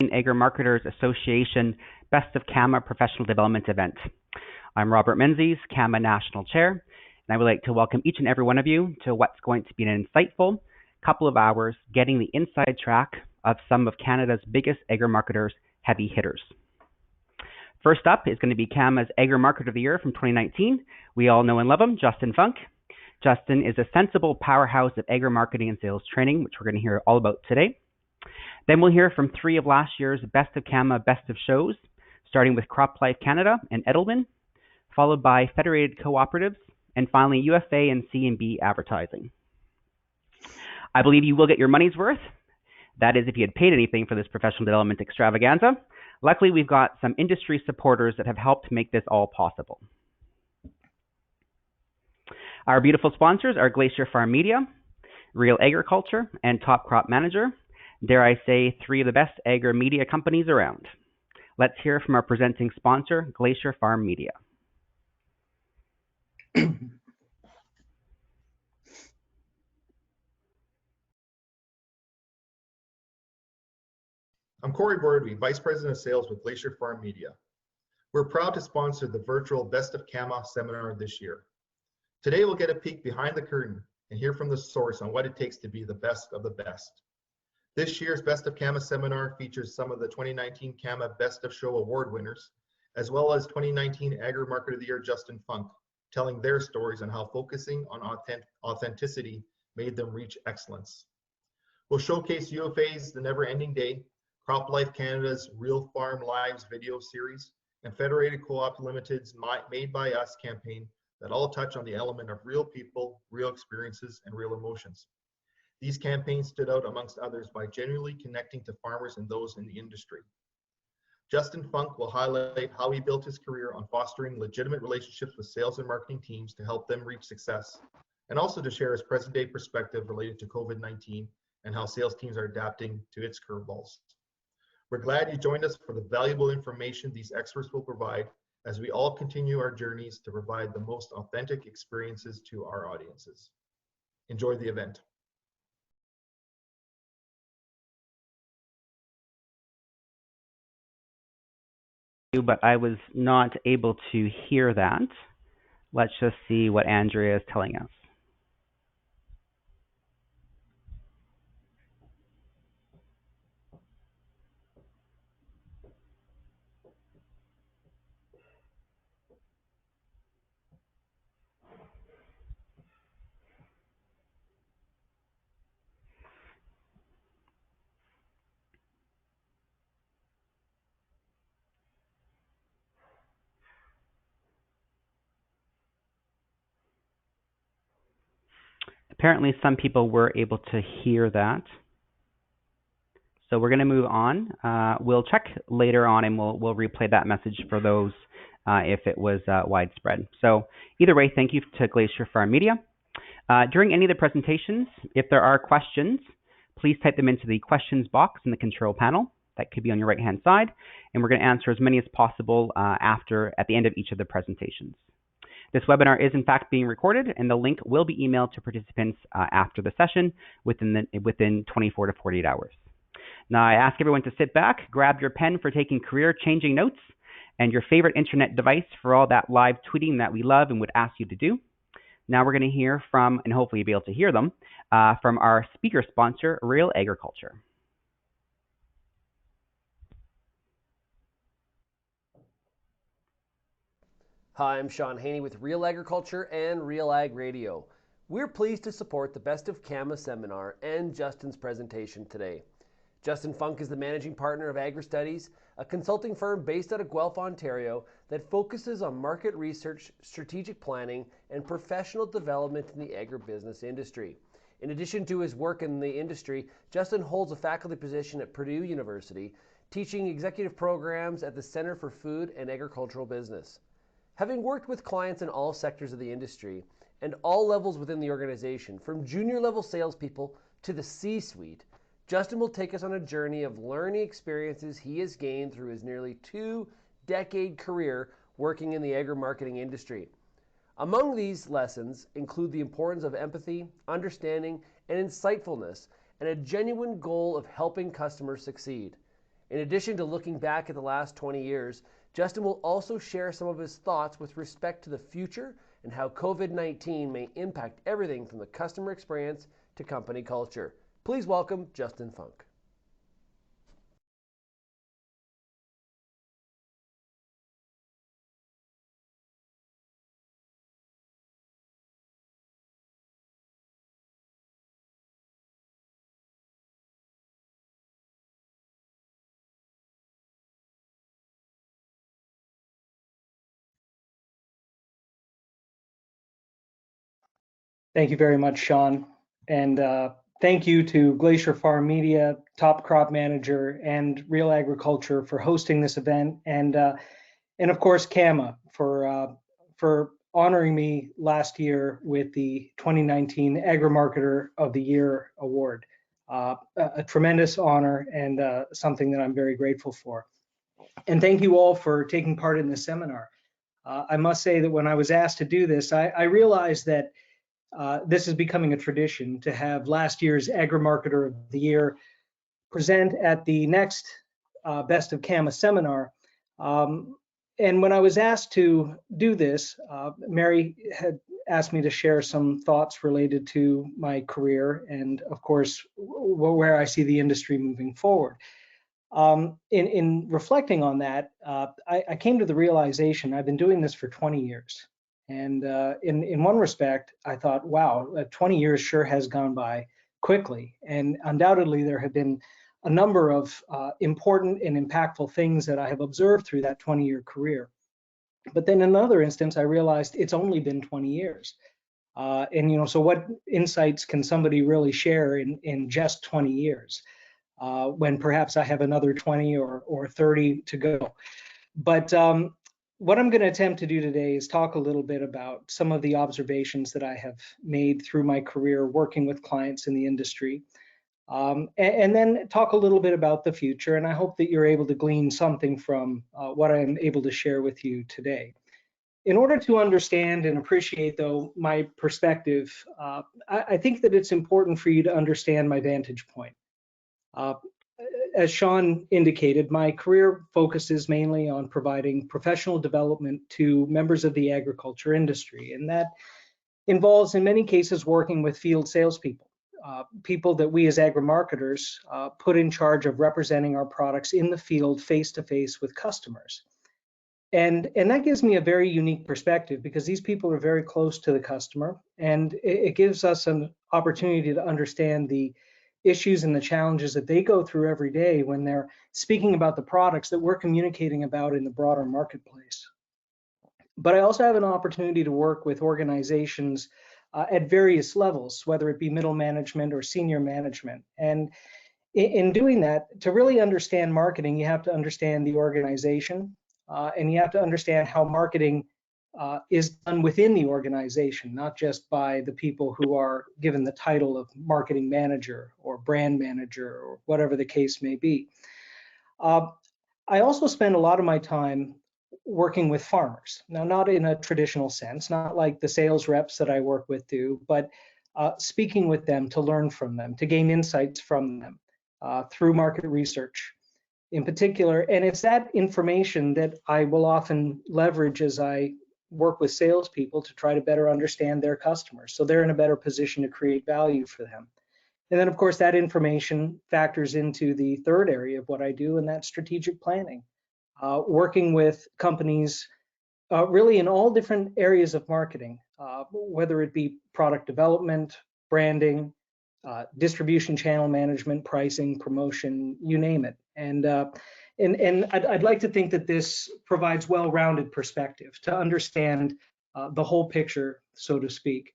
Canadian Agri-Marketers Association Best of CAMA Professional Development event. I'm Robert Menzies, CAMA National Chair, and I would like to welcome each and every one of you to what's going to be an insightful couple of hours getting the inside track of some of Canada's biggest agri-marketers heavy hitters. First up is going to be CAMA's Agri-Marketer of the Year from 2019. We all know and love him, Justin Funk. Justin is a sensible powerhouse of agri-marketing and sales training, which we're going to hear all about today. Then we'll hear from three of last year's Best of CAMA Best of Shows, starting with CropLife Canada and Edelman, followed by Federated Cooperatives, and finally UFA and C&B Advertising. I believe you will get your money's worth. That is, if you had paid anything for this professional development extravaganza. Luckily, we've got some industry supporters that have helped make this all possible. Our beautiful sponsors are Glacier Farm Media, Real Agriculture, and Top Crop Manager. Dare I say, three of the best agri-media companies around. Let's hear from our presenting sponsor, Glacier Farm Media. I'm Corey Bordby, Vice President of Sales with Glacier Farm Media. We're proud to sponsor the virtual Best of CAMA seminar this year. Today we'll get a peek behind the curtain and hear from the source on what it takes to be the best of the best. This year's Best of CAMA seminar features some of the 2019 CAMA Best of Show award winners, as well as 2019 Agri-Marketer of the Year Justin Funk, telling their stories on how focusing on authenticity made them reach excellence. We'll showcase UFA's The Never Ending Day, CropLife Canada's Real Farm Lives video series, and Federated Co-op Limited's Made by Us campaign that all touch on the element of real people, real experiences, and real emotions. These campaigns stood out amongst others by genuinely connecting to farmers and those in the industry. Justin Funk will highlight how he built his career on fostering legitimate relationships with sales and marketing teams to help them reach success, and also to share his present-day perspective related to COVID-19 and how sales teams are adapting to its curveballs. We're glad you joined us for the valuable information these experts will provide as we all continue our journeys to provide the most authentic experiences to our audiences. Enjoy the event. But I was not able to hear that. Let's just see what Andrea is telling us. Apparently, some people were able to hear that. So we're going to move on. We'll check later on and we'll replay that message for those if it was widespread. So either way, thank you to Glacier Farm Media. During any of the presentations, if there are questions, please type them into the questions box in the control panel. That could be on your right-hand side. And we're going to answer as many as possible at the end of each of the presentations. This webinar is in fact being recorded, and the link will be emailed to participants after the session within 24 to 48 hours. Now, I ask everyone to sit back, grab your pen for taking career-changing notes, and your favorite internet device for all that live tweeting that we love and would ask you to do. Now we're going to hear from, and hopefully you'll be able to hear them, from our speaker sponsor, Real Agriculture. Hi, I'm Sean Haney with Real Agriculture and Real Ag Radio. We're pleased to support the Best of CAMA seminar and Justin's presentation today. Justin Funk is the managing partner of Agri-Studies, a consulting firm based out of Guelph, Ontario that focuses on market research, strategic planning, and professional development in the agribusiness industry. In addition to his work in the industry, Justin holds a faculty position at Purdue University, teaching executive programs at the Center for Food and Agricultural Business. Having worked with clients in all sectors of the industry and all levels within the organization, from junior level salespeople to the C-suite, Justin will take us on a journey of learning experiences he has gained through his nearly 2-decade career working in the agri-marketing industry. Among these lessons include the importance of empathy, understanding, and insightfulness, and a genuine goal of helping customers succeed. In addition to looking back at the last 20 years, Justin will also share some of his thoughts with respect to the future and how COVID-19 may impact everything from the customer experience to company culture. Please welcome Justin Funk. Thank you very much, Sean. And thank you to Glacier Farm Media, Top Crop Manager, and Real Agriculture for hosting this event, and of course CAMA for honoring me last year with the 2019 Agri-Marketer of the Year award. A tremendous honor and something that I'm very grateful for. And thank you all for taking part in this seminar. I must say that when I was asked to do this, I realized that this is becoming a tradition to have last year's Agri-Marketer of the Year present at the next Best of CAMA seminar. And when I was asked to do this, Mary had asked me to share some thoughts related to my career and, of course, where I see the industry moving forward. In reflecting on that, I came to the realization I've been doing this for 20 years. And in one respect, I thought, wow, 20 years sure has gone by quickly. And undoubtedly, there have been a number of important and impactful things that I have observed through that 20-year career. But then in another instance, I realized it's only been 20 years. And so what insights can somebody really share in just 20 years when perhaps I have another 20 or 30 to go? But what I'm going to attempt to do today is talk a little bit about some of the observations that I have made through my career working with clients in the industry, and then talk a little bit about the future. And I hope that you're able to glean something from what I'm able to share with you today. In order to understand and appreciate, though, my perspective, I think that it's important for you to understand my vantage point. As Sean indicated, my career focuses mainly on providing professional development to members of the agriculture industry, and that involves, in many cases, working with field salespeople, people that we as agri-marketers put in charge of representing our products in the field face-to-face with customers. And that gives me a very unique perspective because these people are very close to the customer, and it gives us an opportunity to understand the issues and the challenges that they go through every day when they're speaking about the products that we're communicating about in the broader marketplace. But I also have an opportunity to work with organizations at various levels, whether it be middle management or senior management. And in doing that, to really understand marketing, you have to understand the organization, and you have to understand how marketing is done within the organization, not just by the people who are given the title of marketing manager or brand manager or whatever the case may be. I also spend a lot of my time working with farmers. Now, not in a traditional sense, not like the sales reps that I work with do, but speaking with them to learn from them, to gain insights from them through market research in particular. And it's that information that I will often leverage as I work with salespeople to try to better understand their customers, so they're in a better position to create value for them. And then, of course, that information factors into the third area of what I do, and that's strategic planning, working with companies really in all different areas of marketing, whether it be product development, branding, distribution channel management, pricing, promotion, you name it. And I'd like to think that this provides well-rounded perspective to understand the whole picture, so to speak.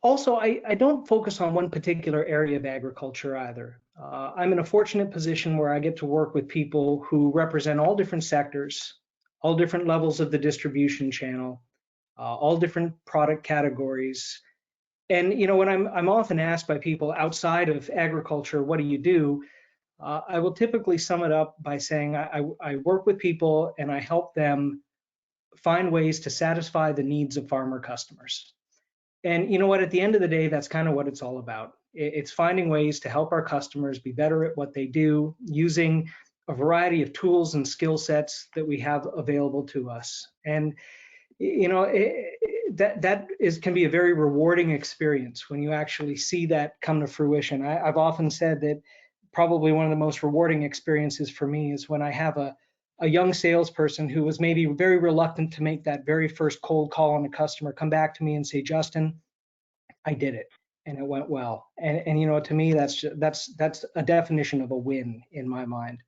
Also, I don't focus on one particular area of agriculture either. I'm in a fortunate position where I get to work with people who represent all different sectors, all different levels of the distribution channel, all different product categories. And when I'm often asked by people outside of agriculture, what do you do? I will typically sum it up by saying I work with people and I help them find ways to satisfy the needs of farmer customers. And you know what, at the end of the day, that's kind of what it's all about. It's finding ways to help our customers be better at what they do using a variety of tools and skill sets that we have available to us. And can be a very rewarding experience when you actually see that come to fruition. I've often said that probably one of the most rewarding experiences for me is when I have a young salesperson who was maybe very reluctant to make that very first cold call on a customer come back to me and say, Justin, I did it and it went well. And to me, that's a definition of a win in my mind.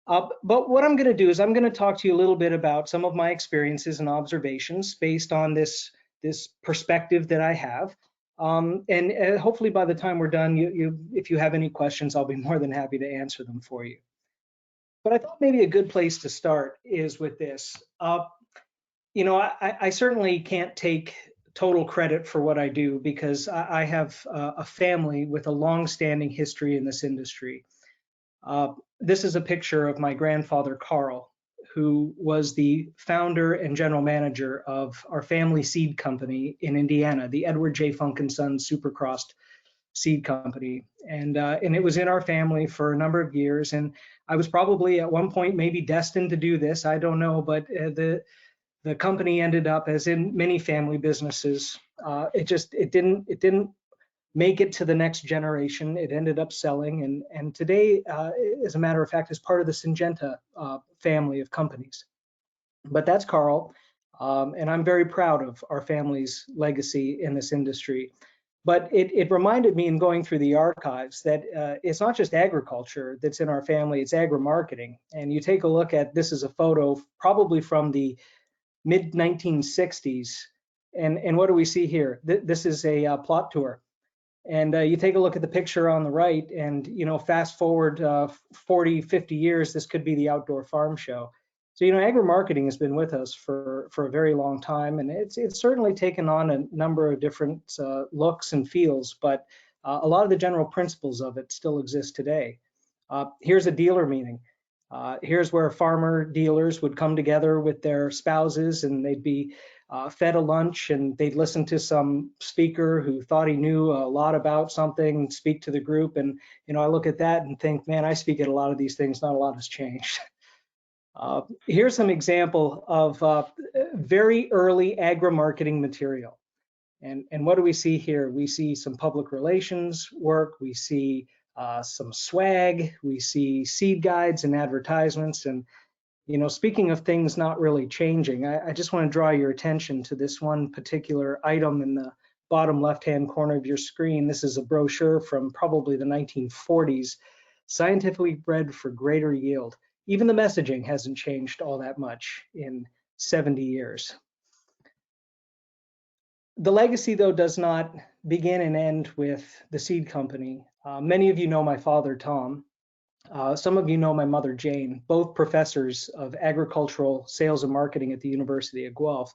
But what I'm going to do is I'm going to talk to you a little bit about some of my experiences and observations based on this perspective that I have. And hopefully by the time we're done, if you have any questions, I'll be more than happy to answer them for you. But I thought maybe a good place to start is with this. I certainly can't take total credit for what I do because I have a family with a long-standing history in this industry. This is a picture of my grandfather, Carl, who was the founder and general manager of our family seed company in Indiana, the Edward J. Funk & Sons Supercrossed Seed Company. And it was in our family for a number of years. And I was probably at one point maybe destined to do this. I don't know, but the company ended up, as in many family businesses, it didn't make it to the next generation. It ended up selling, and today, as a matter of fact, is part of the Syngenta family of companies. But that's Carl, and I'm very proud of our family's legacy in this industry. But it reminded me in going through the archives that it's not just agriculture that's in our family, it's agri-marketing. And you take a look at, this is a photo probably from the mid-1960s. And what do we see here? This is a plot tour. And you take a look at the picture on the right, and fast forward 40, 50 years, this could be the outdoor farm show. So agri-marketing has been with us for a very long time, and it's certainly taken on a number of different looks and feels, but a lot of the general principles of it still exist today. Here's a dealer meeting. Here's where farmer dealers would come together with their spouses, and they'd be fed a lunch, and they'd listen to some speaker who thought he knew a lot about something, speak to the group. And I look at that and think, man, I speak at a lot of these things, not a lot has changed. Here's some example of very early agri-marketing material. And what do we see here? We see some public relations work, we see some swag, we see seed guides and advertisements. And speaking of things not really changing, I just want to draw your attention to this one particular item in the bottom left-hand corner of your screen. This is a brochure from probably the 1940s, scientifically bred for greater yield. Even the messaging hasn't changed all that much in 70 years. The legacy, though, does not begin and end with the seed company. Many of you know my father, Tom. Some of you know my mother, Jane, both professors of agricultural sales and marketing at the University of Guelph.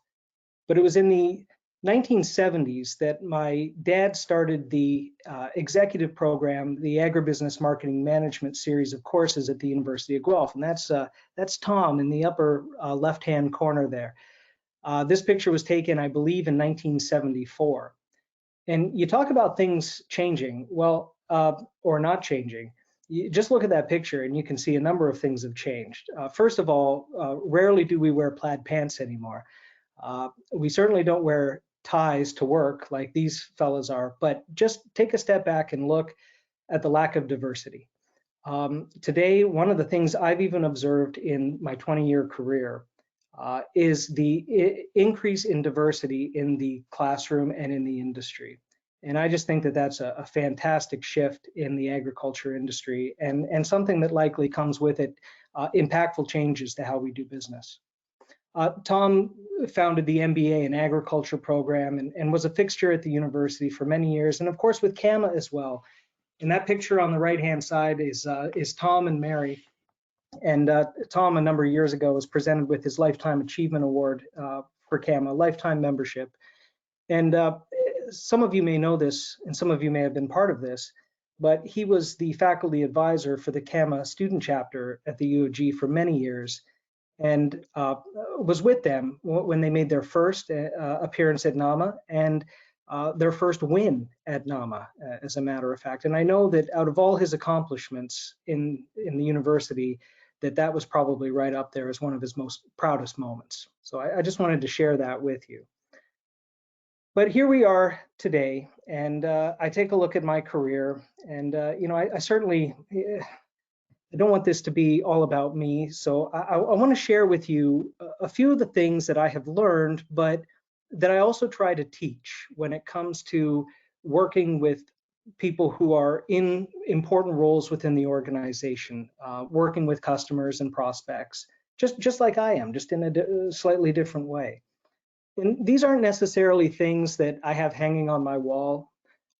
But it was in the 1970s that my dad started the executive program, the Agribusiness Marketing Management series of courses at the University of Guelph. And that's Tom in the upper left-hand corner there. This picture was taken, I believe, in 1974. And you talk about things changing, well, or not changing. You just look at that picture and you can see a number of things have changed. First of all, rarely do we wear plaid pants anymore. We certainly don't wear ties to work like these fellas are, but just take a step back and look at the lack of diversity. Today, one of the things I've even observed in my 20-year career is the increase in diversity in the classroom and in the industry. And I just think that that's a fantastic shift in the agriculture industry, and something that likely comes with it impactful changes to how we do business. Tom founded the MBA in Agriculture program and was a fixture at the university for many years, and of course with CAMA as well. And that picture on the right-hand side is Tom and Mary. And Tom, a number of years ago, was presented with his Lifetime Achievement Award for CAMA, lifetime membership. And some of you may know this, and some of you may have been part of this, but he was the faculty advisor for the CAMA student chapter at the U of G for many years, and was with them when they made their first appearance at NAMA, and their first win at NAMA, as a matter of fact. And I know that out of all his accomplishments in the university, that was probably right up there as one of his most proudest moments. So I just wanted to share that with you. But here we are today, and I take a look at my career, and I certainly I don't want this to be all about me. So I want to share with you a few of the things that I have learned, but that I also try to teach when it comes to working with people who are in important roles within the organization, working with customers and prospects, just like I am, just in a slightly different way. And these aren't necessarily things that I have hanging on my wall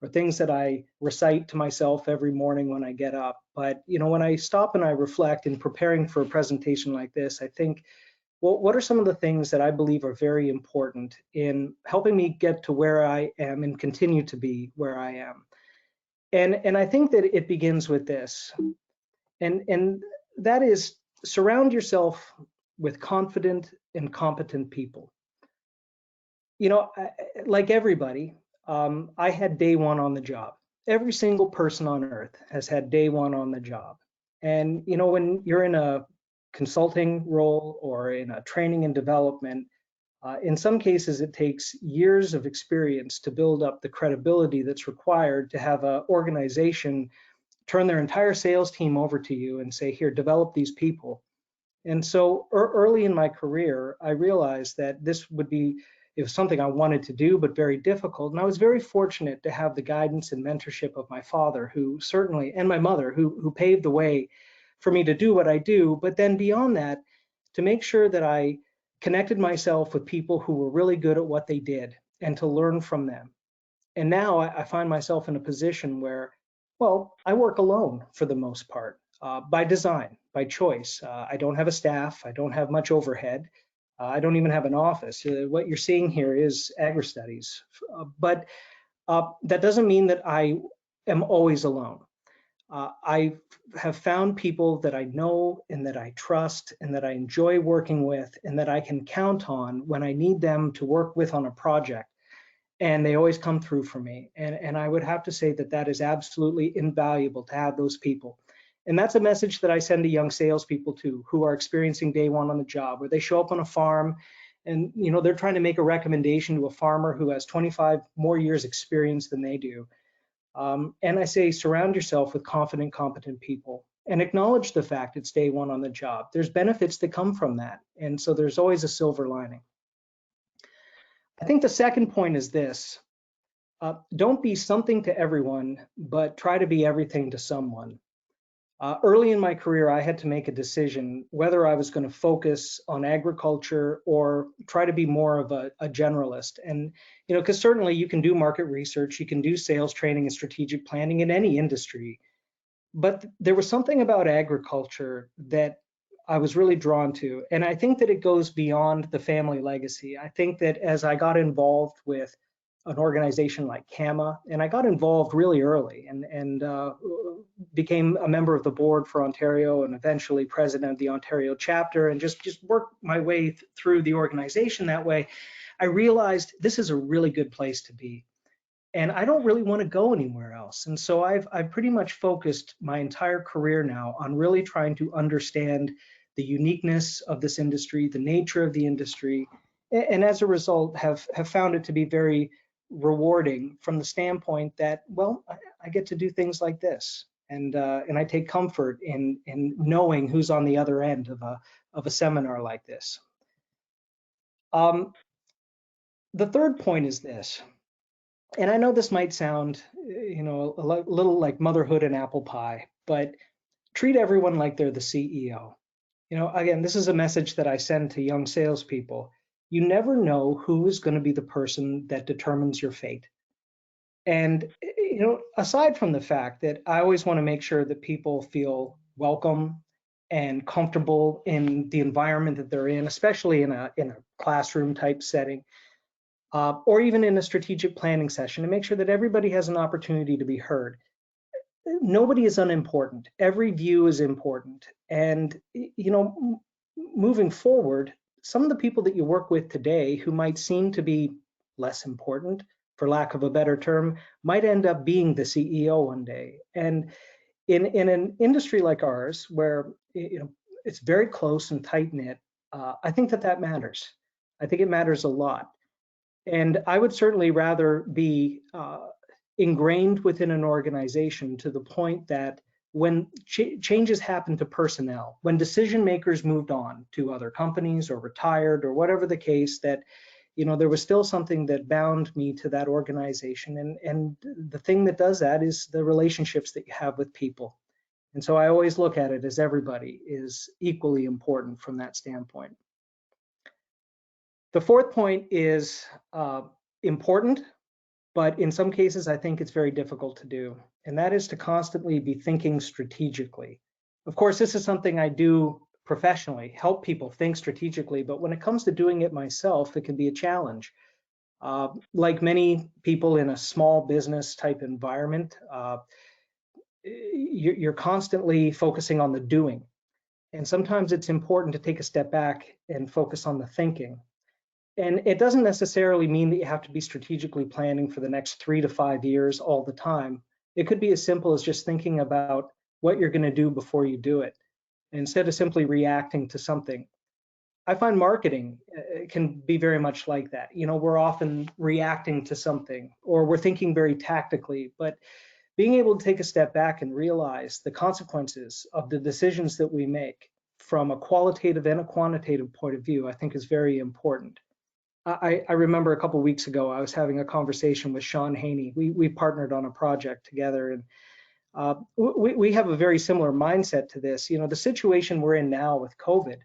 or things that I recite to myself every morning when I get up. But when I stop and I reflect in preparing for a presentation like this, I think, well, what are some of the things that I believe are very important in helping me get to where I am and continue to be where I am? And I think that it begins with this, and that is, surround yourself with confident and competent people. Like everybody, I had day one on the job. Every single person on earth has had day one on the job. And when you're in a consulting role or in a training and development, in some cases it takes years of experience to build up the credibility that's required to have an organization turn their entire sales team over to you and say, here, develop these people. And so early in my career, I realized that it was something I wanted to do, but very difficult. And I was very fortunate to have the guidance and mentorship of my father, and my mother, who paved the way for me to do what I do. But then beyond that, to make sure that I connected myself with people who were really good at what they did and to learn from them. And now I find myself in a position where, well, I work alone for the most part, by design, by choice. I don't have a staff. I don't have much overhead. I don't even have an office. What you're seeing here is Agri-Studies. But that doesn't mean that I am always alone. I have found people that I know and that I trust and that I enjoy working with and that I can count on when I need them to work with on a project. And they always come through for me. And I would have to say that is absolutely invaluable to have those people. And that's a message that I send to young salespeople too, who are experiencing day one on the job, where they show up on a farm and they're trying to make a recommendation to a farmer who has 25 more years experience than they do. And I say, surround yourself with confident, competent people and acknowledge the fact it's day one on the job. There's benefits that come from that. And so there's always a silver lining. I think the second point is this. Don't be something to everyone, but try to be everything to someone. Early in my career, I had to make a decision whether I was going to focus on agriculture or try to be more of a generalist. And, because certainly you can do market research, you can do sales training and strategic planning in any industry. But there was something about agriculture that I was really drawn to. And I think that it goes beyond the family legacy. I think that as I got involved with an organization like CAMA, and I got involved really early and became a member of the board for Ontario and eventually president of the Ontario chapter, and just worked my way through the organization that way, I realized this is a really good place to be. And I don't really want to go anywhere else. And so I've pretty much focused my entire career now on really trying to understand the uniqueness of this industry, the nature of the industry, and as a result have found it to be very rewarding from the standpoint that, well, I get to do things like this, and I take comfort in knowing who's on the other end of a seminar like this. The third point is this, and I know this might sound, a little like motherhood and apple pie, but treat everyone like they're the CEO. Again, this is a message that I send to young salespeople. You never know who is going to be the person that determines your fate. And, aside from the fact that I always want to make sure that people feel welcome and comfortable in the environment that they're in, especially in a classroom type setting, or even in a strategic planning session, to make sure that everybody has an opportunity to be heard. Nobody is unimportant. Every view is important. And, moving forward, some of the people that you work with today who might seem to be less important for lack of a better term, might end up being the CEO one day. And in an industry like ours, where it's very close and tight knit, I think that matters. I think it matters a lot. And I would certainly rather be ingrained within an organization to the point that when changes happen to personnel, when decision makers moved on to other companies or retired or whatever the case, that there was still something that bound me to that organization. And the thing that does that is the relationships that you have with people. And so I always look at it as everybody is equally important from that standpoint. The fourth point is important, but in some cases, I think it's very difficult to do. And that is to constantly be thinking strategically. Of course, this is something I do professionally, help people think strategically, but when it comes to doing it myself, it can be a challenge. Like many people in a small business type environment, you're constantly focusing on the doing. And sometimes it's important to take a step back and focus on the thinking. And it doesn't necessarily mean that you have to be strategically planning for the next 3 to 5 years all the time. It could be as simple as just thinking about what you're going to do before you do it, instead of simply reacting to something. I find marketing can be very much like that. We're often reacting to something, or we're thinking very tactically, but being able to take a step back and realize the consequences of the decisions that we make from a qualitative and a quantitative point of view, I think is very important. I remember a couple of weeks ago, I was having a conversation with Sean Haney. We partnered on a project together, and we have a very similar mindset to this. The situation we're in now with COVID,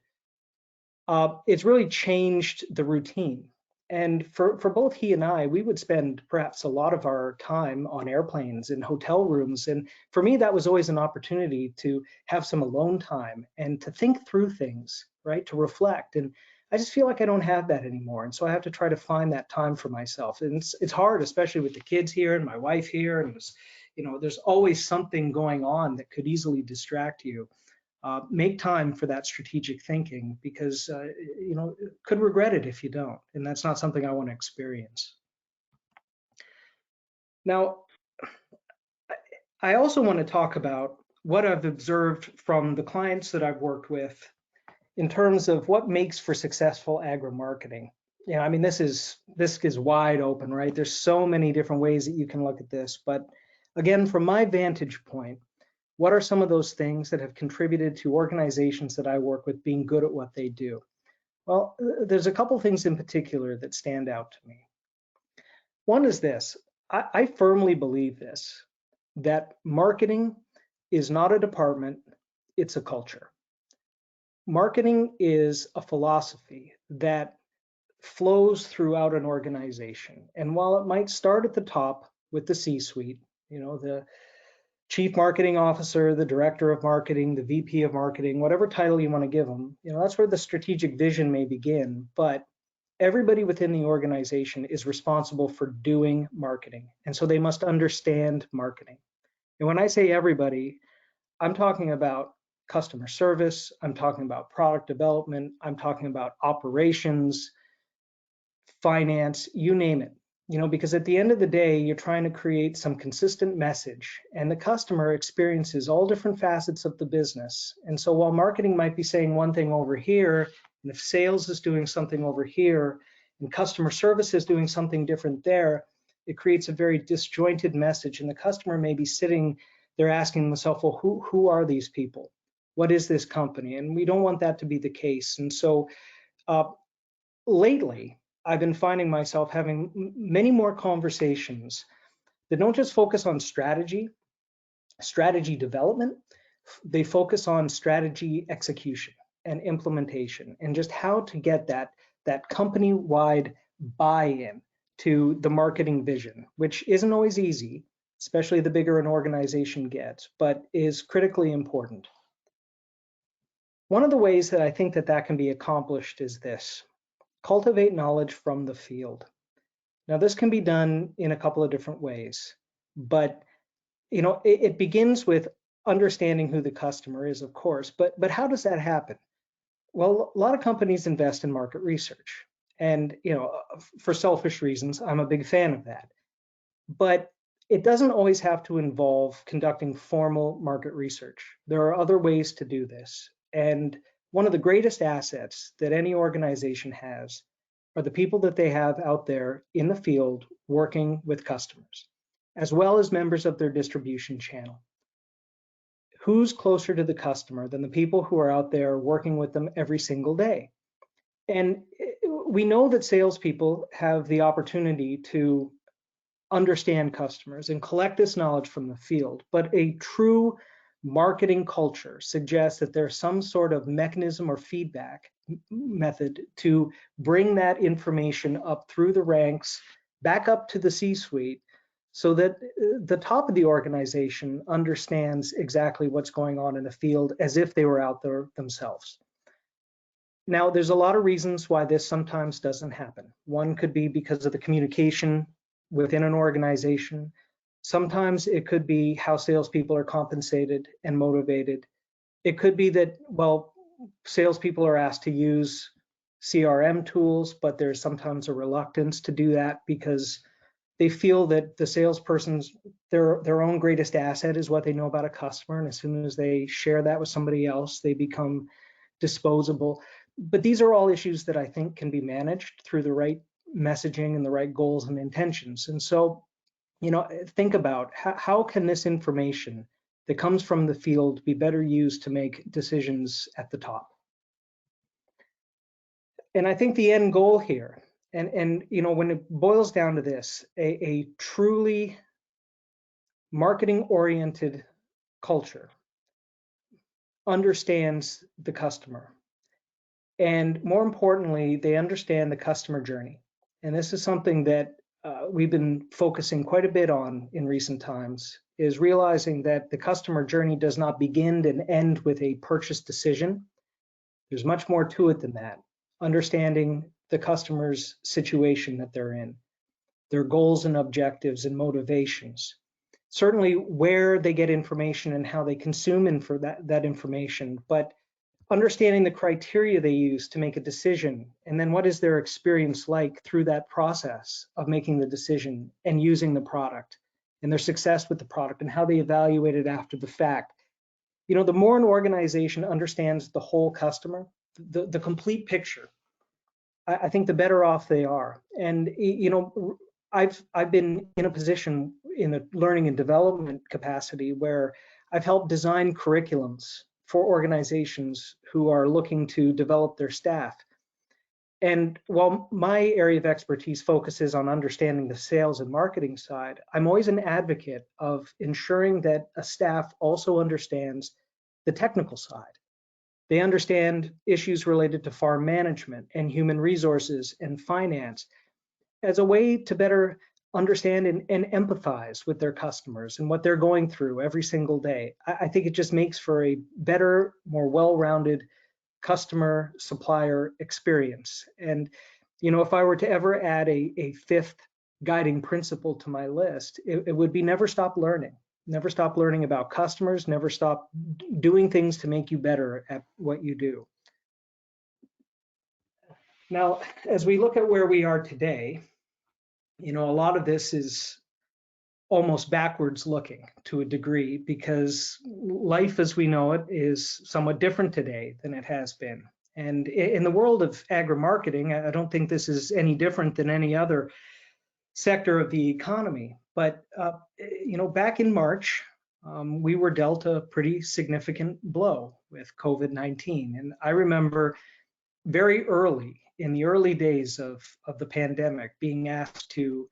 it's really changed the routine. And for both he and I, we would spend perhaps a lot of our time on airplanes and hotel rooms. And for me, that was always an opportunity to have some alone time and to think through things, right? To reflect. And I just feel like I don't have that anymore. And so I have to try to find that time for myself. And it's hard, especially with the kids here and my wife here. And there's always something going on that could easily distract you. Make time for that strategic thinking, because could regret it if you don't, and that's not something I want to experience. Now, I also want to talk about what I've observed from the clients that I've worked with in terms of what makes for successful agri-marketing. This is wide open, right? There's so many different ways that you can look at this, but again, from my vantage point, what are some of those things that have contributed to organizations that I work with being good at what they do? Well, there's a couple things in particular that stand out to me. One is this: I firmly believe this, that marketing is not a department, it's a culture. Marketing is a philosophy that flows throughout an organization. And while it might start at the top with the C-suite, the chief marketing officer, the director of marketing, the VP of marketing, whatever title you want to give them, that's where the strategic vision may begin. But everybody within the organization is responsible for doing marketing. And so they must understand marketing. And when I say everybody, I'm talking about customer service, I'm talking about product development, I'm talking about operations, finance, you name it. Because at the end of the day, you're trying to create some consistent message, and the customer experiences all different facets of the business. And so while marketing might be saying one thing over here, and if sales is doing something over here, and customer service is doing something different there, it creates a very disjointed message. And the customer may be sitting there asking themselves, well, who are these people? What is this company? And we don't want that to be the case. And so lately, I've been finding myself having many more conversations that don't just focus on strategy development, they focus on strategy execution and implementation, and just how to get that company-wide buy-in to the marketing vision, which isn't always easy, especially the bigger an organization gets, but is critically important. One of the ways that I think that can be accomplished is this: cultivate knowledge from the field. Now, this can be done in a couple of different ways, but it begins with understanding who the customer is, of course, but how does that happen? Well, a lot of companies invest in market research, and for selfish reasons, I'm a big fan of that. But it doesn't always have to involve conducting formal market research. There are other ways to do this. And one of the greatest assets that any organization has are the people that they have out there in the field working with customers, as well as members of their distribution channel. Who's closer to the customer than the people who are out there working with them every single day? And we know that salespeople have the opportunity to understand customers and collect this knowledge from the field, but a true marketing culture suggests that there's some sort of mechanism or feedback method to bring that information up through the ranks, back up to the C-suite, so that the top of the organization understands exactly what's going on in the field as if they were out there themselves. Now, there's a lot of reasons why this sometimes doesn't happen. One could be because of the communication within an organization. Sometimes it could be how salespeople are compensated and motivated. It could be that, well, salespeople are asked to use CRM tools, but there's sometimes a reluctance to do that because they feel that the salesperson's their own greatest asset is what they know about a customer, and as soon as they share that with somebody else, they become disposable. But these are all issues that I think can be managed through the right messaging and the right goals and intentions. And so, think about how can this information that comes from the field be better used to make decisions at the top? And I think the end goal here, and when it boils down to this, a truly marketing-oriented culture understands the customer. And more importantly, they understand the customer journey. And this is something that we've been focusing quite a bit on in recent times, is realizing that the customer journey does not begin and end with a purchase decision. There's much more to it than that. Understanding the customer's situation that they're in, their goals and objectives and motivations, certainly where they get information and how they consume that information, but understanding the criteria they use to make a decision, and then what is their experience like through that process of making the decision and using the product, and their success with the product and how they evaluate it after the fact. The more an organization understands the whole customer, the complete picture, I think the better off they are. And I've been in a position in a learning and development capacity where I've helped design curriculums for organizations who are looking to develop their staff. And while my area of expertise focuses on understanding the sales and marketing side, I'm always an advocate of ensuring that a staff also understands the technical side. They understand issues related to farm management and human resources and finance as a way to better understand and empathize with their customers and what they're going through every single day. I think it just makes for a better, more well-rounded customer supplier experience. And if I were to ever add a fifth guiding principle to my list, it would be never stop learning. Never stop learning about customers, never stop doing things to make you better at what you do. Now, as we look at where we are today, a lot of this is almost backwards looking to a degree, because life as we know it is somewhat different today than it has been. And in the world of agri-marketing, I don't think this is any different than any other sector of the economy. But, back in March, we were dealt a pretty significant blow with COVID-19. And I remember very early, in the early days of the pandemic, being asked to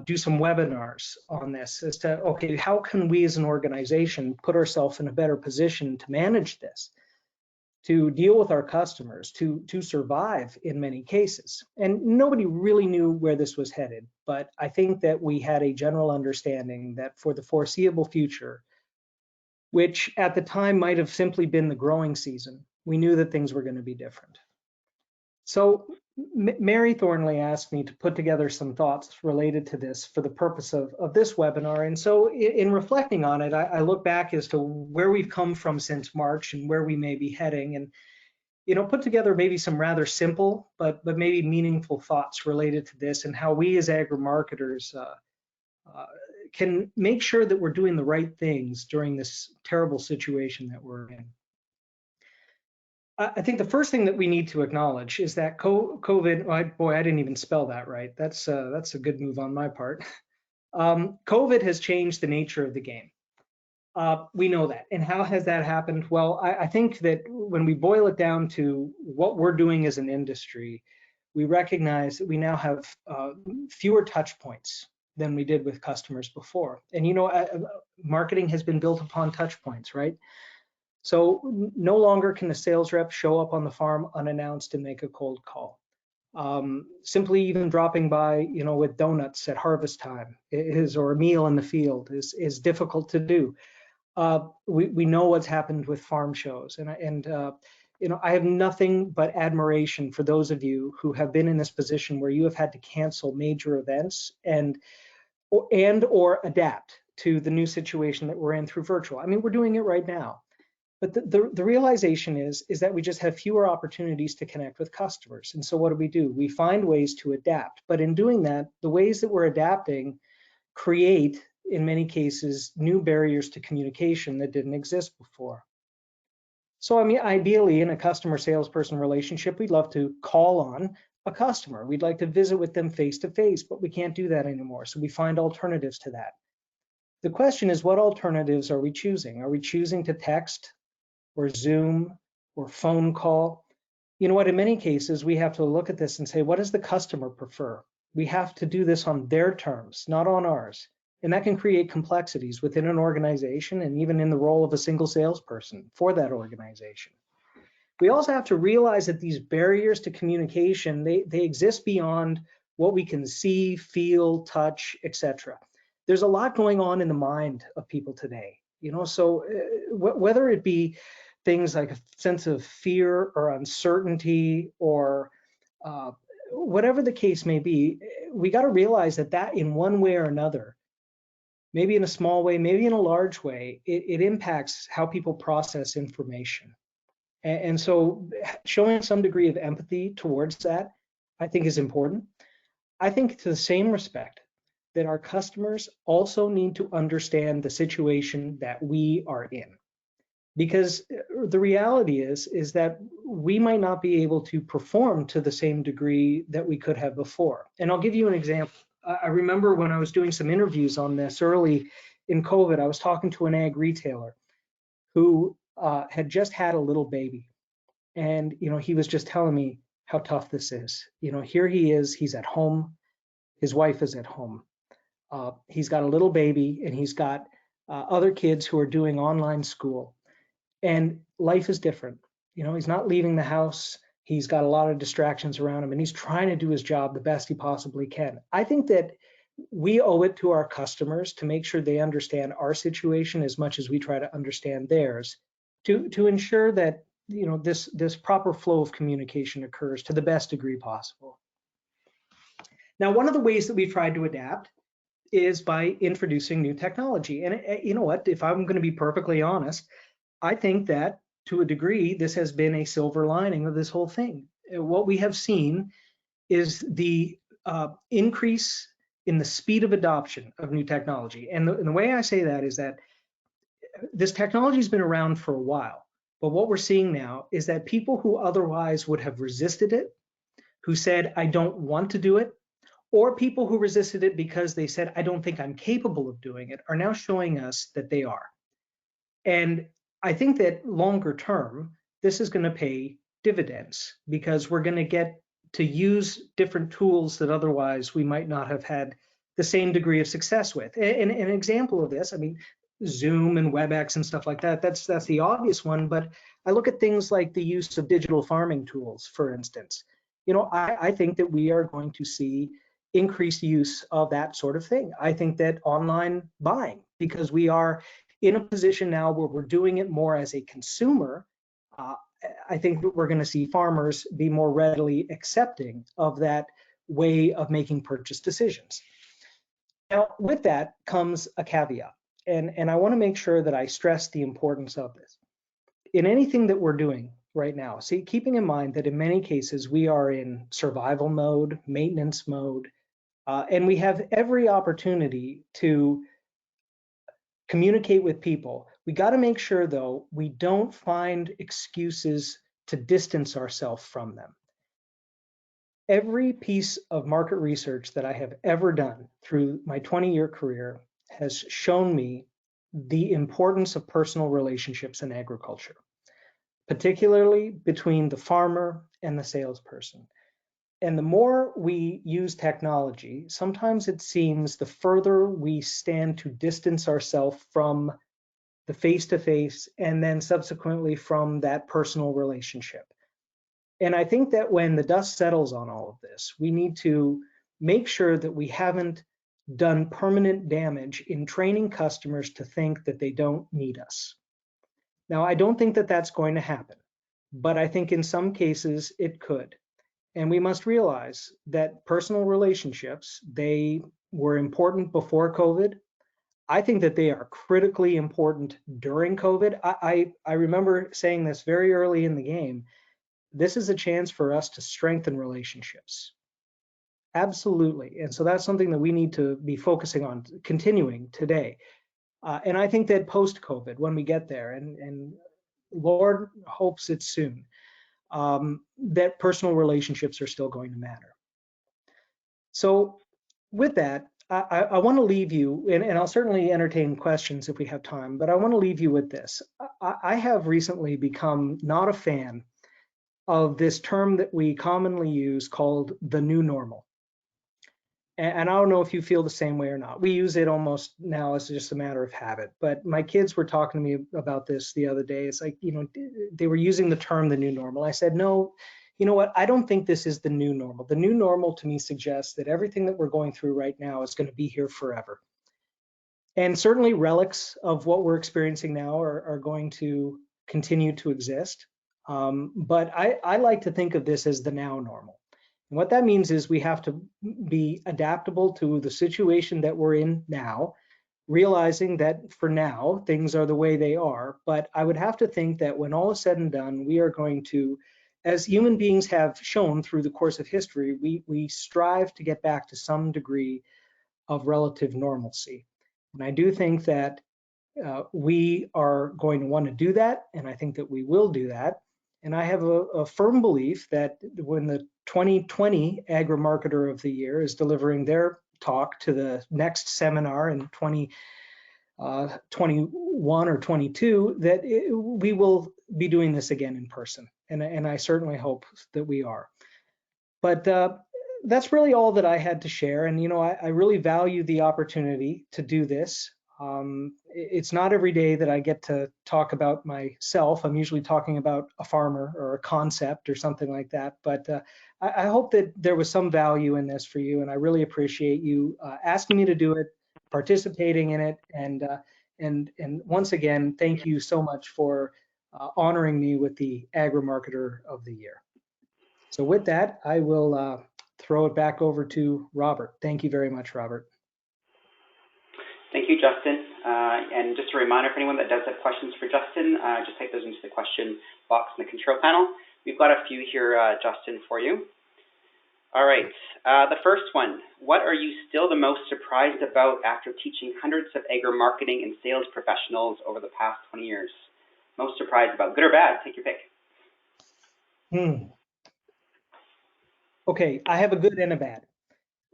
do some webinars on this as to, okay, how can we as an organization put ourselves in a better position to manage this, to deal with our customers, to survive in many cases. And nobody really knew where this was headed, but I think that we had a general understanding that for the foreseeable future, which at the time might have simply been the growing season, we knew that things were going to be different. So Mary Thornley asked me to put together some thoughts related to this for the purpose of this webinar. And so in reflecting on it, I look back as to where we've come from since March and where we may be heading, and put together maybe some rather simple but maybe meaningful thoughts related to this and how we as agri-marketers can make sure that we're doing the right things during this terrible situation that we're in. I think the first thing that we need to acknowledge is that COVID, boy, I didn't even spell that right. That's a good move on my part. COVID has changed the nature of the game. We know that. And how has that happened? Well, I think that when we boil it down to what we're doing as an industry, we recognize that we now have fewer touch points than we did with customers before. And marketing has been built upon touch points, right? So no longer can a sales rep show up on the farm unannounced and make a cold call. Simply even dropping by, with donuts at harvest time or a meal in the field is difficult to do. We know what's happened with farm shows, and I have nothing but admiration for those of you who have been in this position where you have had to cancel major events or adapt to the new situation that we're in through virtual. I mean, we're doing it right now. But the realization is that we just have fewer opportunities to connect with customers. And so what do? We find ways to adapt. But in doing that, the ways that we're adapting create, in many cases, new barriers to communication that didn't exist before. So, I mean, ideally, in a customer salesperson relationship, we'd love to call on a customer. We'd like to visit with them face to face, but we can't do that anymore. So we find alternatives to that. The question is, what alternatives are we choosing? Are we choosing to text, or Zoom, or phone call? You know what, in many cases, we have to look at this and say, what does the customer prefer? We have to do this on their terms, not on ours. And that can create complexities within an organization and even in the role of a single salesperson for that organization. We also have to realize that these barriers to communication, they exist beyond what we can see, feel, touch, etc. There's a lot going on in the mind of people today. So whether it be things like a sense of fear or uncertainty or whatever the case may be, we got to realize that in one way or another, maybe in a small way, maybe in a large way, it impacts how people process information. And so showing some degree of empathy towards that, I think, is important. I think to the same respect that our customers also need to understand the situation that we are in. Because the reality is that we might not be able to perform to the same degree that we could have before. And I'll give you an example. I remember when I was doing some interviews on this early in COVID, I was talking to an ag retailer who had just had a little baby. And, he was just telling me how tough this is. Here he is, he's at home, his wife is at home. He's got a little baby and he's got other kids who are doing online school. And life is different. He's not leaving the house. He's got a lot of distractions around him and he's trying to do his job the best he possibly can. I think that we owe it to our customers to make sure they understand our situation as much as we try to understand theirs to ensure that, this proper flow of communication occurs to the best degree possible. Now, one of the ways that we've tried to adapt is by introducing new technology. And you know what, if I'm going to be perfectly honest, I think that to a degree, this has been a silver lining of this whole thing. What we have seen is the increase in the speed of adoption of new technology. And the way I say that is that this technology has been around for a while. But what we're seeing now is that people who otherwise would have resisted it, who said, I don't want to do it, or people who resisted it because they said, I don't think I'm capable of doing it, are now showing us that they are. And I think that longer term, this is going to pay dividends because we're going to get to use different tools that otherwise we might not have had the same degree of success with. And an example of this, I mean, Zoom and WebEx and stuff like that, that's the obvious one. But I look at things like the use of digital farming tools, for instance. I think that we are going to see increased use of that sort of thing. I think that online buying, because we are in a position now where we're doing it more as a consumer, I think that we're going to see farmers be more readily accepting of that way of making purchase decisions. Now, with that comes a caveat, and I want to make sure that I stress the importance of this. In anything that we're doing right now, keeping in mind that in many cases we are in survival mode, maintenance mode, And we have every opportunity to communicate with people. We got to make sure, though, we don't find excuses to distance ourselves from them. Every piece of market research that I have ever done through my 20-year career has shown me the importance of personal relationships in agriculture, particularly between the farmer and the salesperson. And the more we use technology, sometimes it seems the further we stand to distance ourselves from the face-to-face and then subsequently from that personal relationship. And I think that when the dust settles on all of this, we need to make sure that we haven't done permanent damage in training customers to think that they don't need us. Now, I don't think that that's going to happen, but I think in some cases it could. And we must realize that personal relationships, they were important before COVID. I think that they are critically important during COVID. I remember saying this very early in the game. This is a chance for us to strengthen relationships. Absolutely. And so that's something that we need to be focusing on, continuing today. And I think that post-COVID, when we get there, and Lord hopes it's soon, that personal relationships are still going to matter. So with that, I want to leave you, and I'll certainly entertain questions if we have time, but I want to leave you with this. I have recently become not a fan of this term that we commonly use called the new normal. And I don't know if you feel the same way or not. We use it almost now as just a matter of habit. But my kids were talking to me about this the other day. It's like, you know, they were using the term the new normal. I said, no, you know what? I don't think this is the new normal. The new normal to me suggests that everything that we're going through right now is going to be here forever. And certainly relics of what we're experiencing now are going to continue to exist. But I like to think of this as the now normal. And what that means is we have to be adaptable to the situation that we're in now, realizing that for now, things are the way they are. But I would have to think that when all is said and done, we are going to, as human beings have shown through the course of history, we strive to get back to some degree of relative normalcy. And I do think that we are going to want to do that, and I think that we will do that. And I have a firm belief that when the 2020 Agri-Marketer of the Year is delivering their talk to the next seminar in 2021 or 22, that we will be doing this again in person. And I certainly hope that we are. But that's really all that I had to share. And, you know, I really value the opportunity to do this. It's not every day that I get to talk about myself. I'm usually talking about a farmer or a concept or something like that. But I hope that there was some value in this for you, and I really appreciate you asking me to do it, participating in it, and once again, thank you so much for honoring me with the Agri-Marketer of the Year. So with that, I will throw it back over to Robert. Thank you very much, Robert. Thank you, Justin. And just a reminder for anyone that does have questions for Justin, just type those into the question box in the control panel. We've got a few here, Justin, for you. All right, the first one, what are you still the most surprised about after teaching hundreds of agri-marketing and sales professionals over the past 20 years? Most surprised about, good or bad, take your pick. Okay, I have a good and a bad.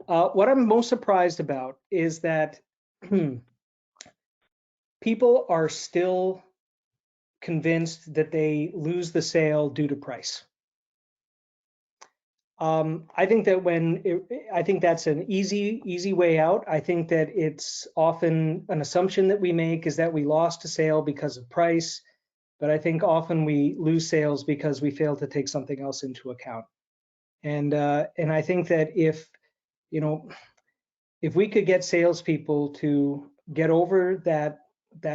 What I'm most surprised about is that people are still convinced that they lose the sale due to price. I think that I think that's an easy way out. I think that it's often an assumption that we make is that we lost a sale because of price, but I think often we lose sales because we fail to take something else into account. And I think that if we could get salespeople to get over that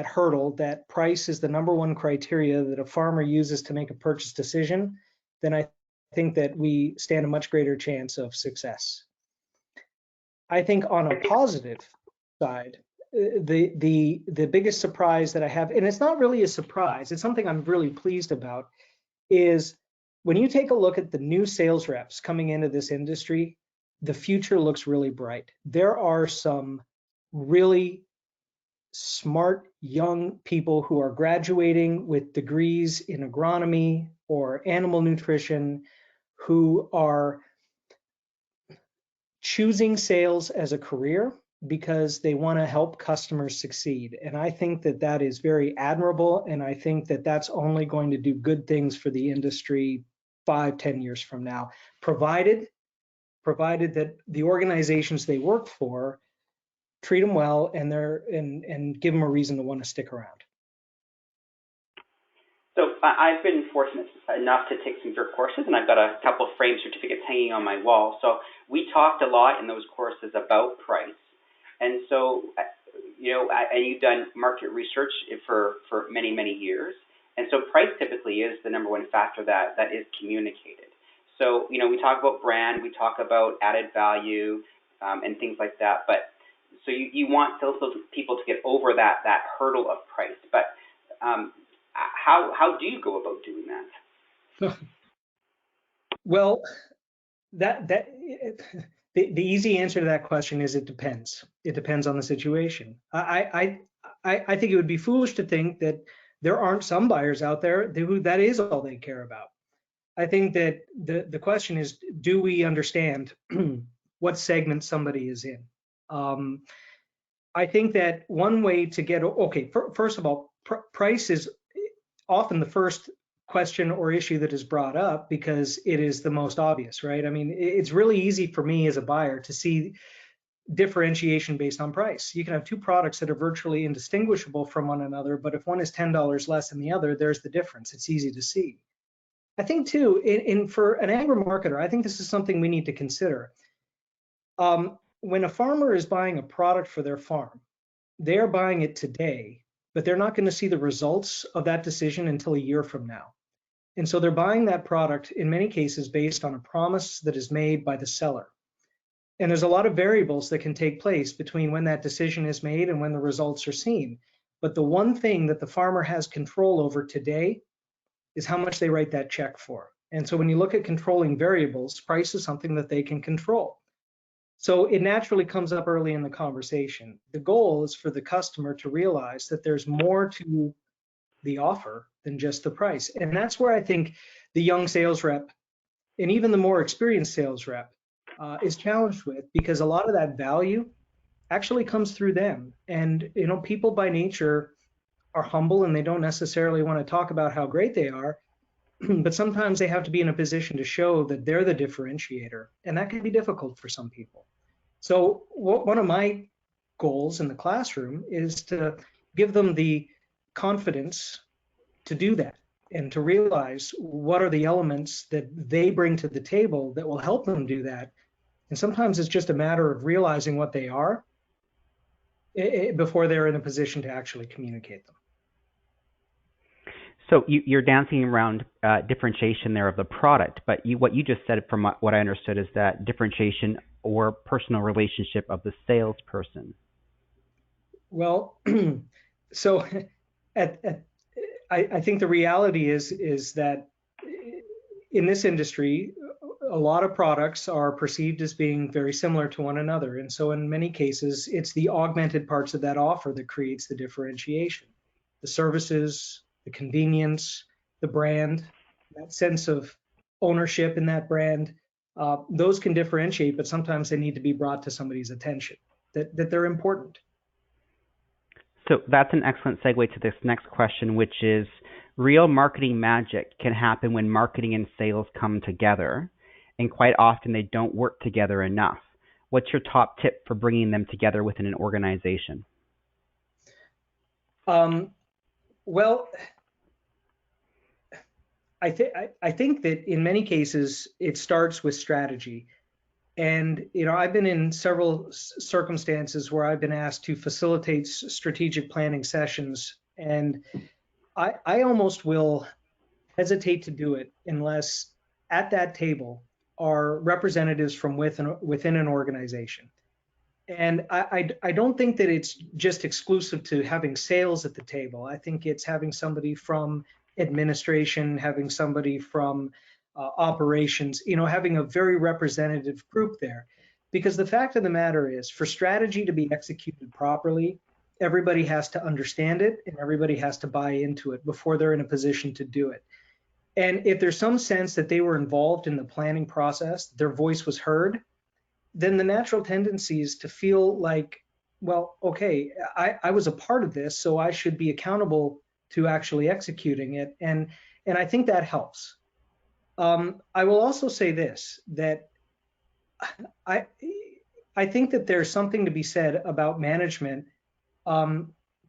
hurdle, that price is the #1 criteria that a farmer uses to make a purchase decision, then I think that we stand a much greater chance of success. I think on a positive side, the biggest surprise that I have, and it's not really a surprise, it's something I'm really pleased about, is when you take a look at the new sales reps coming into this industry, the future looks really bright. There are some really smart young people who are graduating with degrees in agronomy or animal nutrition who are choosing sales as a career because they want to help customers succeed. And I think that that is very admirable. And I think that that's only going to do good things for the industry 5-10 years from now, provided that the organizations they work for treat them well and give them a reason to want to stick around. So I've been fortunate enough to take some of your courses, and I've got a couple of frame certificates hanging on my wall. So we talked a lot in those courses about price. And so, and you've done market research for many, many years. And so price typically is the number one factor that is communicated. So, we talk about brand, we talk about added value, and things like that. But so you want those people to get over that hurdle of price. But how do you go about doing that? Well, the easy answer to that question is it depends. It depends on the situation. I think it would be foolish to think that there aren't some buyers out there who that is all they care about. I think that the question is, do we understand what segment somebody is in? I think that one way to get, first of all, price is often the first question or issue that is brought up because it is the most obvious, right? I mean, it's really easy for me as a buyer to see differentiation based on price. You can have two products that are virtually indistinguishable from one another, but if one is $10 less than the other, there's the difference. It's easy to see. I think too, for an agri-marketer, I think this is something we need to consider. When a farmer is buying a product for their farm, they're buying it today, but they're not going to see the results of that decision until a year from now. And so they're buying that product in many cases based on a promise that is made by the seller. And there's a lot of variables that can take place between when that decision is made and when the results are seen. But the one thing that the farmer has control over today is how much they write that check for. And so when you look at controlling variables, price is something that they can control. So it naturally comes up early in the conversation. The goal is for the customer to realize that there's more to the offer than just the price. And that's where I think the young sales rep and even the more experienced sales rep is challenged with, because a lot of that value actually comes through them. And people by nature are humble and they don't necessarily want to talk about how great they are, but sometimes they have to be in a position to show that they're the differentiator, and that can be difficult for some people. So one of my goals in the classroom is to give them the confidence to do that and to realize what are the elements that they bring to the table that will help them do that. And sometimes it's just a matter of realizing what they are before they're in a position to actually communicate them. So you're dancing around differentiation there of the product, but what you just said, from what I understood, is that differentiation or personal relationship of the salesperson. Well, so I think the reality is that in this industry, a lot of products are perceived as being very similar to one another. And so in many cases, it's the augmented parts of that offer that creates the differentiation. The services, the convenience, the brand, that sense of ownership in that brand, those can differentiate, but sometimes they need to be brought to somebody's attention, that they're important. So that's an excellent segue to this next question, which is, real marketing magic can happen when marketing and sales come together, and quite often they don't work together enough. What's your top tip for bringing them together within an organization? Well, I think that in many cases it starts with strategy. And I've been in several circumstances where I've been asked to facilitate strategic planning sessions, and I almost will hesitate to do it unless at that table are representatives from within an organization. And I don't think that it's just exclusive to having sales at the table. I think it's having somebody from administration, having somebody from operations, having a very representative group there. Because the fact of the matter is, for strategy to be executed properly, everybody has to understand it and everybody has to buy into it before they're in a position to do it. And if there's some sense that they were involved in the planning process, their voice was heard, then the natural tendency is to feel like, well, okay, I was a part of this, so I should be accountable to actually executing it. And I think that helps. I will also say this, that I think that there's something to be said about management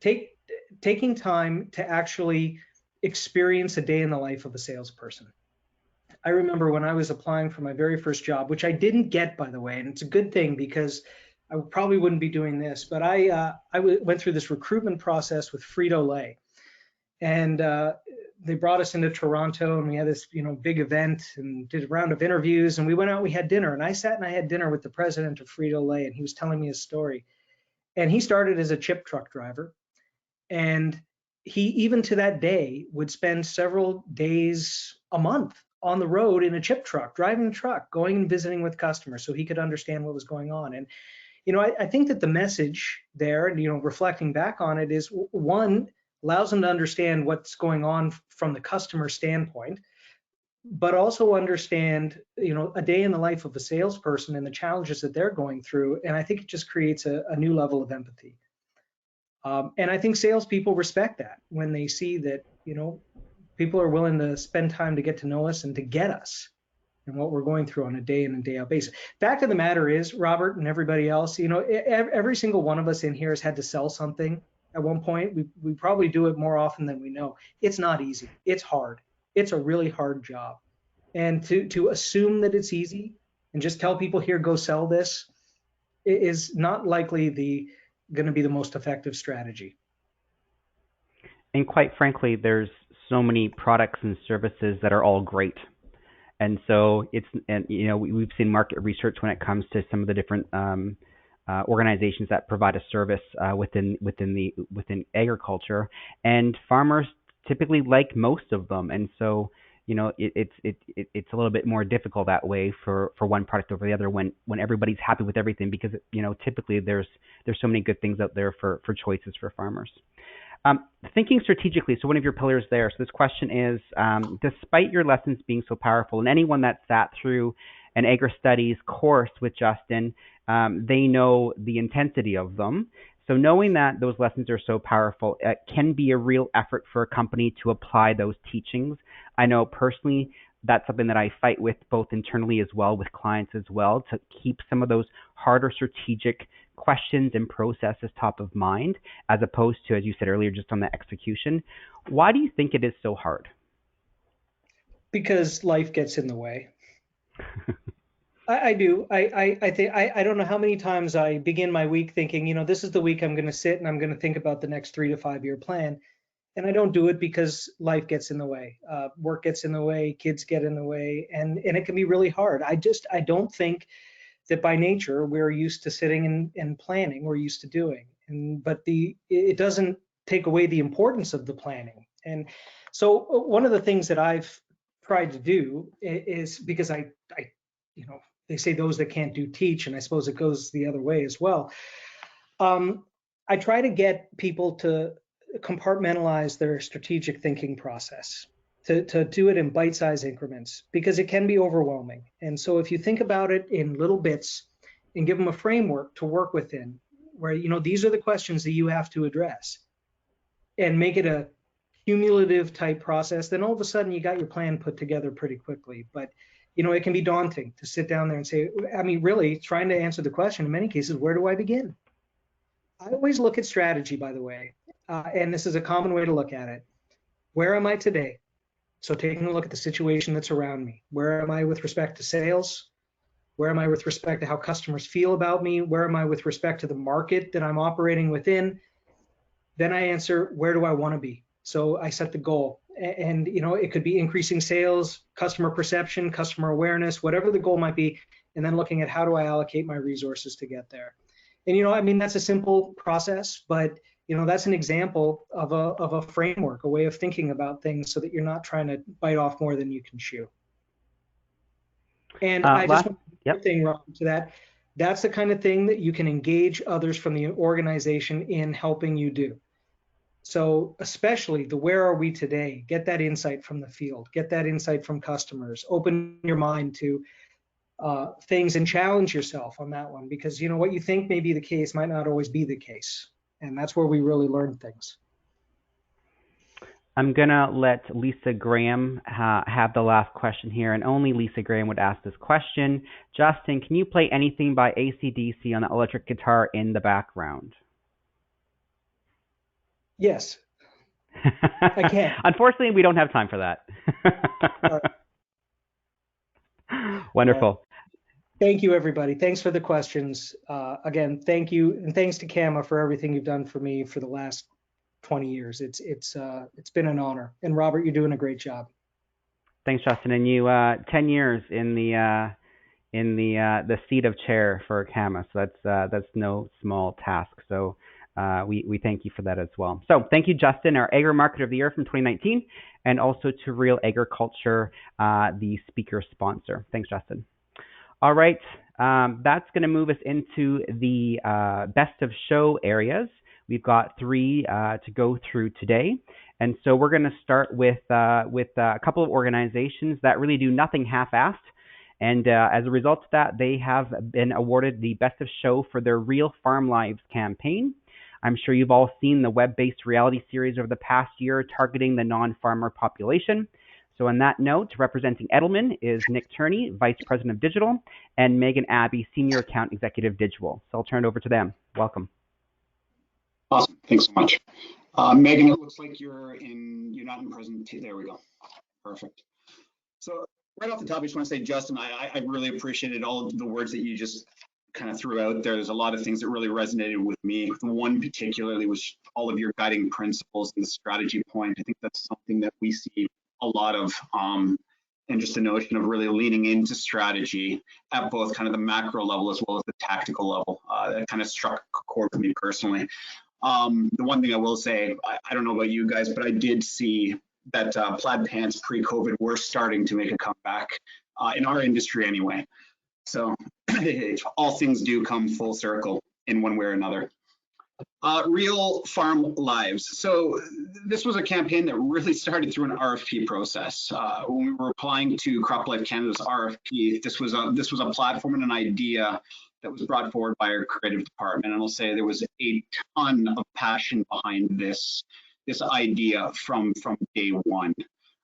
taking time to actually experience a day in the life of a salesperson. I remember when I was applying for my very first job, which I didn't get, by the way, and it's a good thing because I probably wouldn't be doing this, but I went through this recruitment process with Frito-Lay, and they brought us into Toronto, and we had this big event and did a round of interviews, and we went out, we had dinner, and I sat and I had dinner with the president of Frito-Lay, and he was telling me his story. And he started as a chip truck driver, and he, even to that day, would spend several days a month on the road in a chip truck, driving the truck, going and visiting with customers so he could understand what was going on. And I think that the message there, and reflecting back on it, is one, allows them to understand what's going on from the customer standpoint, but also understand, a day in the life of a salesperson and the challenges that they're going through. And I think it just creates a new level of empathy. And I think salespeople respect that when they see that, people are willing to spend time to get to know us and to get us and what we're going through on a day in and day out basis. Fact of the matter is, Robert and everybody else, every single one of us in here has had to sell something at one point. We probably do it more often than we know. It's not easy. It's hard. It's a really hard job. And to assume that it's easy and just tell people, here, go sell this, is not likely going to be the most effective strategy. And quite frankly, there's so many products and services that are all great. And so we've seen market research when it comes to some of the different organizations that provide a service within agriculture, and farmers typically like most of them. And so it's a little bit more difficult that way for one product over the other when everybody's happy with everything, because typically there's so many good things out there for choices for farmers. Thinking strategically, so one of your pillars there. So this question is, despite your lessons being so powerful, and anyone that sat through an agri-studies course with Justin, they know the intensity of them. So knowing that those lessons are so powerful, it can be a real effort for a company to apply those teachings. I know personally that's something that I fight with both internally as well, with clients as well, to keep some of those harder strategic questions and processes top of mind, as opposed to, as you said earlier, just on the execution. Why do you think it is so hard? Because life gets in the way. I do. I think I don't know how many times I begin my week thinking, this is the week I'm going to sit and I'm going to think about the next 3 to 5 year plan. And I don't do it because life gets in the way. Work gets in the way, kids get in the way, and it can be really hard. I don't think that by nature we're used to sitting and planning. We're used to doing, but it doesn't take away the importance of the planning. And so one of the things that I've tried to do is, because I they say those that can't do teach, and I suppose it goes the other way as well. I try to get people to compartmentalize their strategic thinking process, to do it in bite-sized increments, because it can be overwhelming. And so if you think about it in little bits and give them a framework to work within, where these are the questions that you have to address, and make it a cumulative type process, then all of a sudden you got your plan put together pretty quickly. But it can be daunting to sit down there and say, really trying to answer the question in many cases, where do I begin? I always look at strategy, by the way, and this is a common way to look at it. Where am I today? So taking a look at the situation that's around me. Where am I with respect to sales? Where am I with respect to how customers feel about me? Where am I with respect to the market that I'm operating within? Then I answer, where do I want to be? So I set the goal. And it could be increasing sales, customer perception, customer awareness, whatever the goal might be, and then looking at how do I allocate my resources to get there. And that's a simple process, but that's an example of a framework, a way of thinking about things, so that you're not trying to bite off more than you can chew. And I just want to thing, Rob, to that. That's the kind of thing that you can engage others from the organization in helping you do. So especially the where are we today, get that insight from the field, get that insight from customers, open your mind to things and challenge yourself on that one, because you know what you think may be the case might not always be the case. And that's where we really learn things. I'm gonna let Lisa Graham have the last question here, and only Lisa Graham would ask this question. Justin, can you play anything by AC/DC on the electric guitar in the background? Yes, I can. Unfortunately, we don't have time for that. Wonderful. Thank you, everybody. Thanks for the questions. Again, thank you, and thanks to CAMA for everything you've done for me for the last 20 years. It's been an honor. And Robert, you're doing a great job. Thanks, Justin. And you 10 years in the seat of chair for CAMA. So that's no small task. So we thank you for that as well. So thank you, Justin, our Agri Marketer of the Year from 2019, and also to Real Agriculture, the speaker sponsor. Thanks, Justin. All right, that's going to move us into the best of show areas. We've got 3 to go through today. And so we're going to start with a couple of organizations that really do nothing half-assed. And as a result of that, they have been awarded the Best of Show for their Real Farm Lives campaign. I'm sure you've all seen the web-based reality series over the past year targeting the non-farmer population. So on that note, representing Edelman is Nick Turney, Vice President of Digital, and Megan Abbey, Senior Account Executive Digital. So I'll turn it over to them. Welcome. Awesome. Thanks so much. Megan, it looks like you're not in present. There we go. Perfect. So right off the top, I just want to say, Justin, I really appreciated all of the words that you just kind of threw out there. There's a lot of things that really resonated with me. One particularly was all of your guiding principles and the strategy point. I think that's something that we see a lot of, and just the notion of really leaning into strategy at both kind of the macro level as well as the tactical level. That kind of struck a chord with me personally. The one thing I will say, I don't know about you guys, but I did see that plaid pants pre-COVID were starting to make a comeback in our industry anyway. So all things do come full circle in one way or another. Real Farm Lives. So this was a campaign that really started through an RFP process. When we were applying to CropLife Canada's RFP, this was a platform and an idea that was brought forward by our creative department. And I'll say there was a ton of passion behind this idea from day one.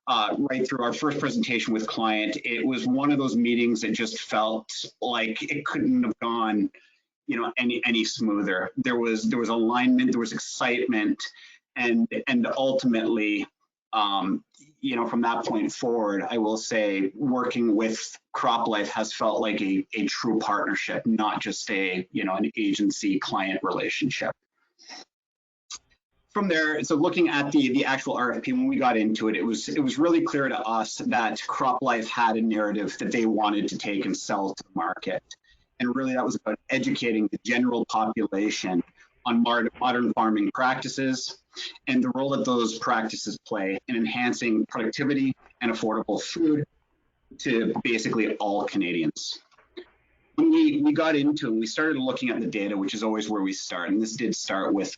Right through our first presentation with client, it was one of those meetings that just felt like it couldn't have gone, any smoother. There was alignment, there was excitement, and ultimately, from that point forward, I will say working with CropLife has felt like a true partnership, not just an agency client relationship. From there, so looking at the actual RFP, when we got into it, it was really clear to us that CropLife had a narrative that they wanted to take and sell to the market. And really that was about educating the general population on modern farming practices and the role that those practices play in enhancing productivity and affordable food to basically all Canadians. When we got into it, we started looking at the data, which is always where we start. And this did start with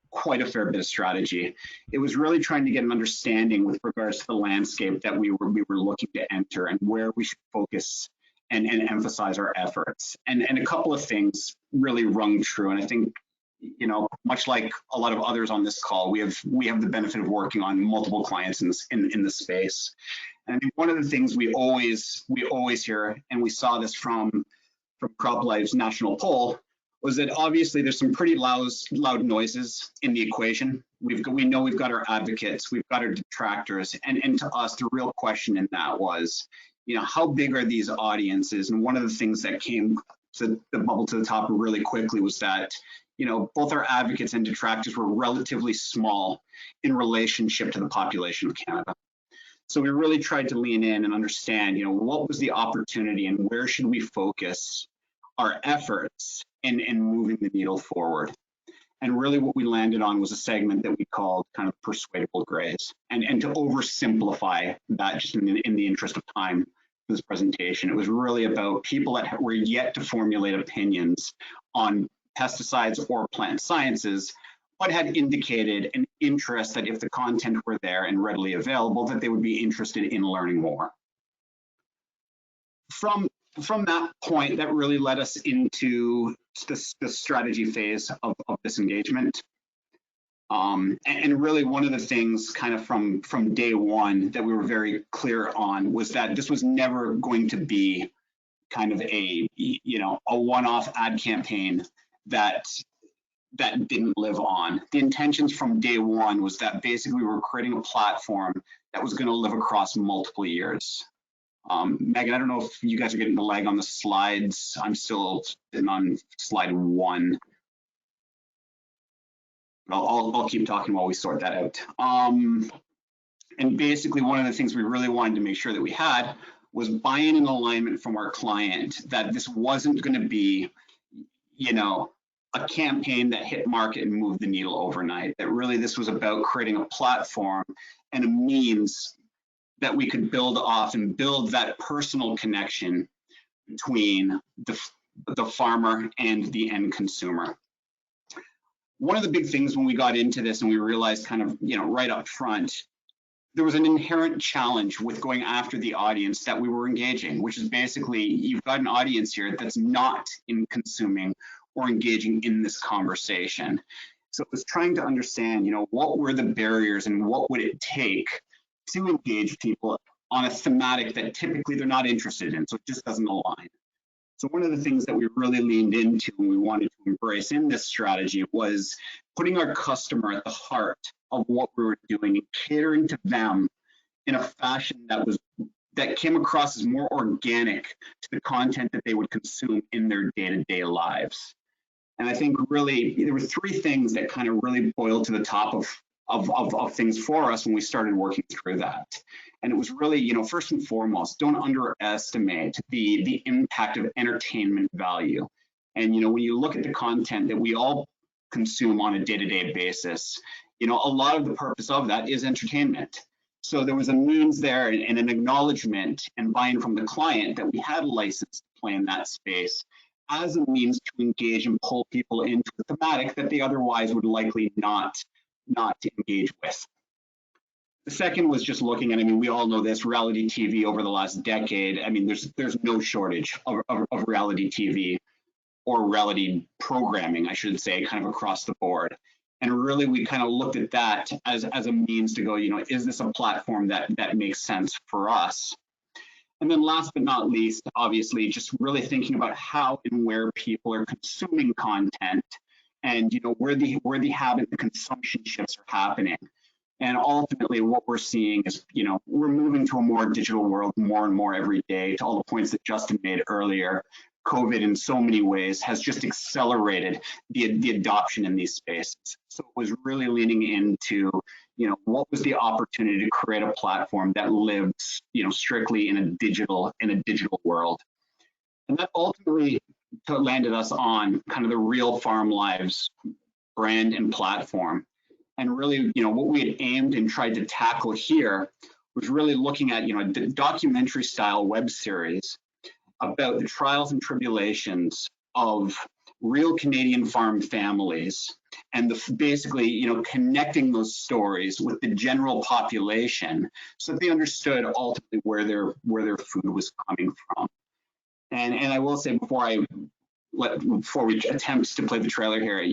quite a fair bit of strategy. It was really trying to get an understanding with regards to the landscape that we were looking to enter and where we should focus and emphasize our efforts. And a couple of things really rung true. And I think, much like a lot of others on this call, we have the benefit of working on multiple clients in the space. And I think one of the things we always hear, and we saw this from CropLife's national poll, was that obviously there's some pretty loud noises in the equation. We know we've got our advocates, we've got our detractors, and to us, the real question in that was, how big are these audiences? And one of the things that came to the bubble to the top really quickly was that, both our advocates and detractors were relatively small in relationship to the population of Canada. So we really tried to lean in and understand, what was the opportunity and where should we focus our efforts in moving the needle forward. And really what we landed on was a segment that we called kind of persuadable grays. And to oversimplify that just in the interest of time, for this presentation. It was really about people that were yet to formulate opinions on pesticides or plant sciences, but had indicated an interest that if the content were there and readily available, that they would be interested in learning more. From that point, that really led us into the strategy phase of this engagement. And really one of the things kind of from day one that we were very clear on was that this was never going to be kind of a one-off ad campaign that didn't live on. The intentions from day one was that basically we were creating a platform that was going to live across multiple years. Megan, I don't know if you guys are getting the lag on the slides. I'm still sitting on slide 1. I'll keep talking while we sort that out. And basically one of the things we really wanted to make sure that we had was buy-in and alignment from our client that this wasn't going to be, a campaign that hit market and moved the needle overnight. That really this was about creating a platform and a means that we could build off and build that personal connection between the farmer and the end consumer. One of the big things when we got into this and we realized kind of, right up front, there was an inherent challenge with going after the audience that we were engaging, which is basically you've got an audience here that's not in consuming or engaging in this conversation. So it was trying to understand, what were the barriers and what would it take to engage people on a thematic that typically they're not interested in, so it just doesn't align. So one of the things that we really leaned into and we wanted to embrace in this strategy was putting our customer at the heart of what we were doing and catering to them in a fashion that came across as more organic to the content that they would consume in their day-to-day lives. And I think really there were 3 things that kind of really boiled to the top of things for us when we started working through that. And it was really, first and foremost, don't underestimate the impact of entertainment value. And, when you look at the content that we all consume on a day-to-day basis, a lot of the purpose of that is entertainment. So there was a means there and an acknowledgement and buy-in from the client that we had a license to play in that space as a means to engage and pull people into a thematic that they otherwise would likely not engage with. The second was just looking at, we all know this, reality TV over the last decade. There's no shortage of reality TV or reality programming, I should say, kind of across the board. And really, we kind of looked at that as a means to go, is this a platform that makes sense for us? And then last but not least, obviously, just really thinking about how and where people are consuming content and, where the habit and consumption shifts are happening. And ultimately what we're seeing is, we're moving to a more digital world more and more every day, to all the points that Justin made earlier. COVID in so many ways has just accelerated the adoption in these spaces. So it was really leaning into, what was the opportunity to create a platform that lives, strictly in a digital world. And that ultimately landed us on kind of the Real Farm Lives brand and platform. And really, what we had aimed and tried to tackle here was really looking at, a documentary style web series about the trials and tribulations of real Canadian farm families and basically, connecting those stories with the general population so that they understood ultimately where their food was coming from. And I will say before we attempt to play the trailer here,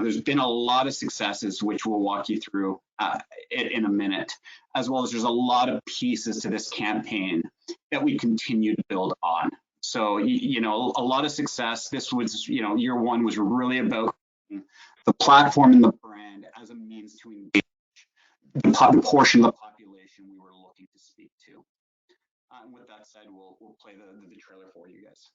there's been a lot of successes, which we'll walk you through in a minute, as well as there's a lot of pieces to this campaign that we continue to build on. So, a lot of success. This was, year one was really about the platform and the brand as a means to engage the portion of the population we were looking to speak to. And with that said, we'll play the trailer for you guys.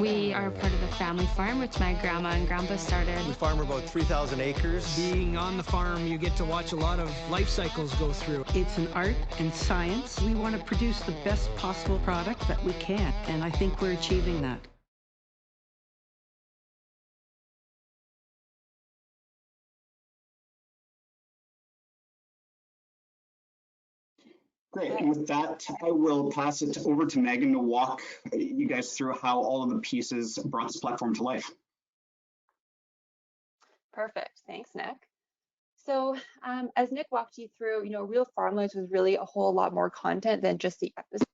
We are part of a family farm, which my grandma and grandpa started. We farm about 3,000 acres. Being on the farm, you get to watch a lot of life cycles go through. It's an art and science. We want to produce the best possible product that we can, and I think we're achieving that. Great. And with that, I will pass it over to Megan to walk you guys through how all of the pieces brought this platform to life. Perfect. Thanks, Nick. So as Nick walked you through, Real Farm Lives was really a whole lot more content than just the episode.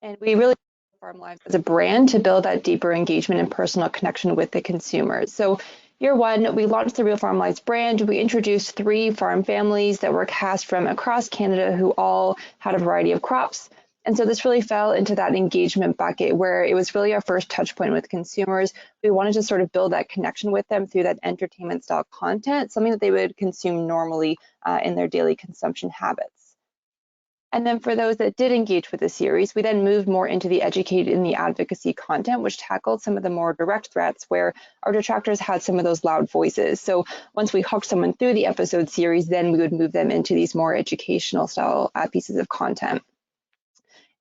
And we really Farm Lives as a brand to build that deeper engagement and personal connection with the consumers. So year one, we launched the Real Farm Lives brand. We introduced 3 farm families that were cast from across Canada who all had a variety of crops. And so this really fell into that engagement bucket where it was really our first touch point with consumers. We wanted to sort of build that connection with them through that entertainment style content, something that they would consume normally in their daily consumption habits. And then for those that did engage with the series, we then moved more into the educate and the advocacy content, which tackled some of the more direct threats where our detractors had some of those loud voices. So once we hooked someone through the episode series, then we would move them into these more educational style pieces of content.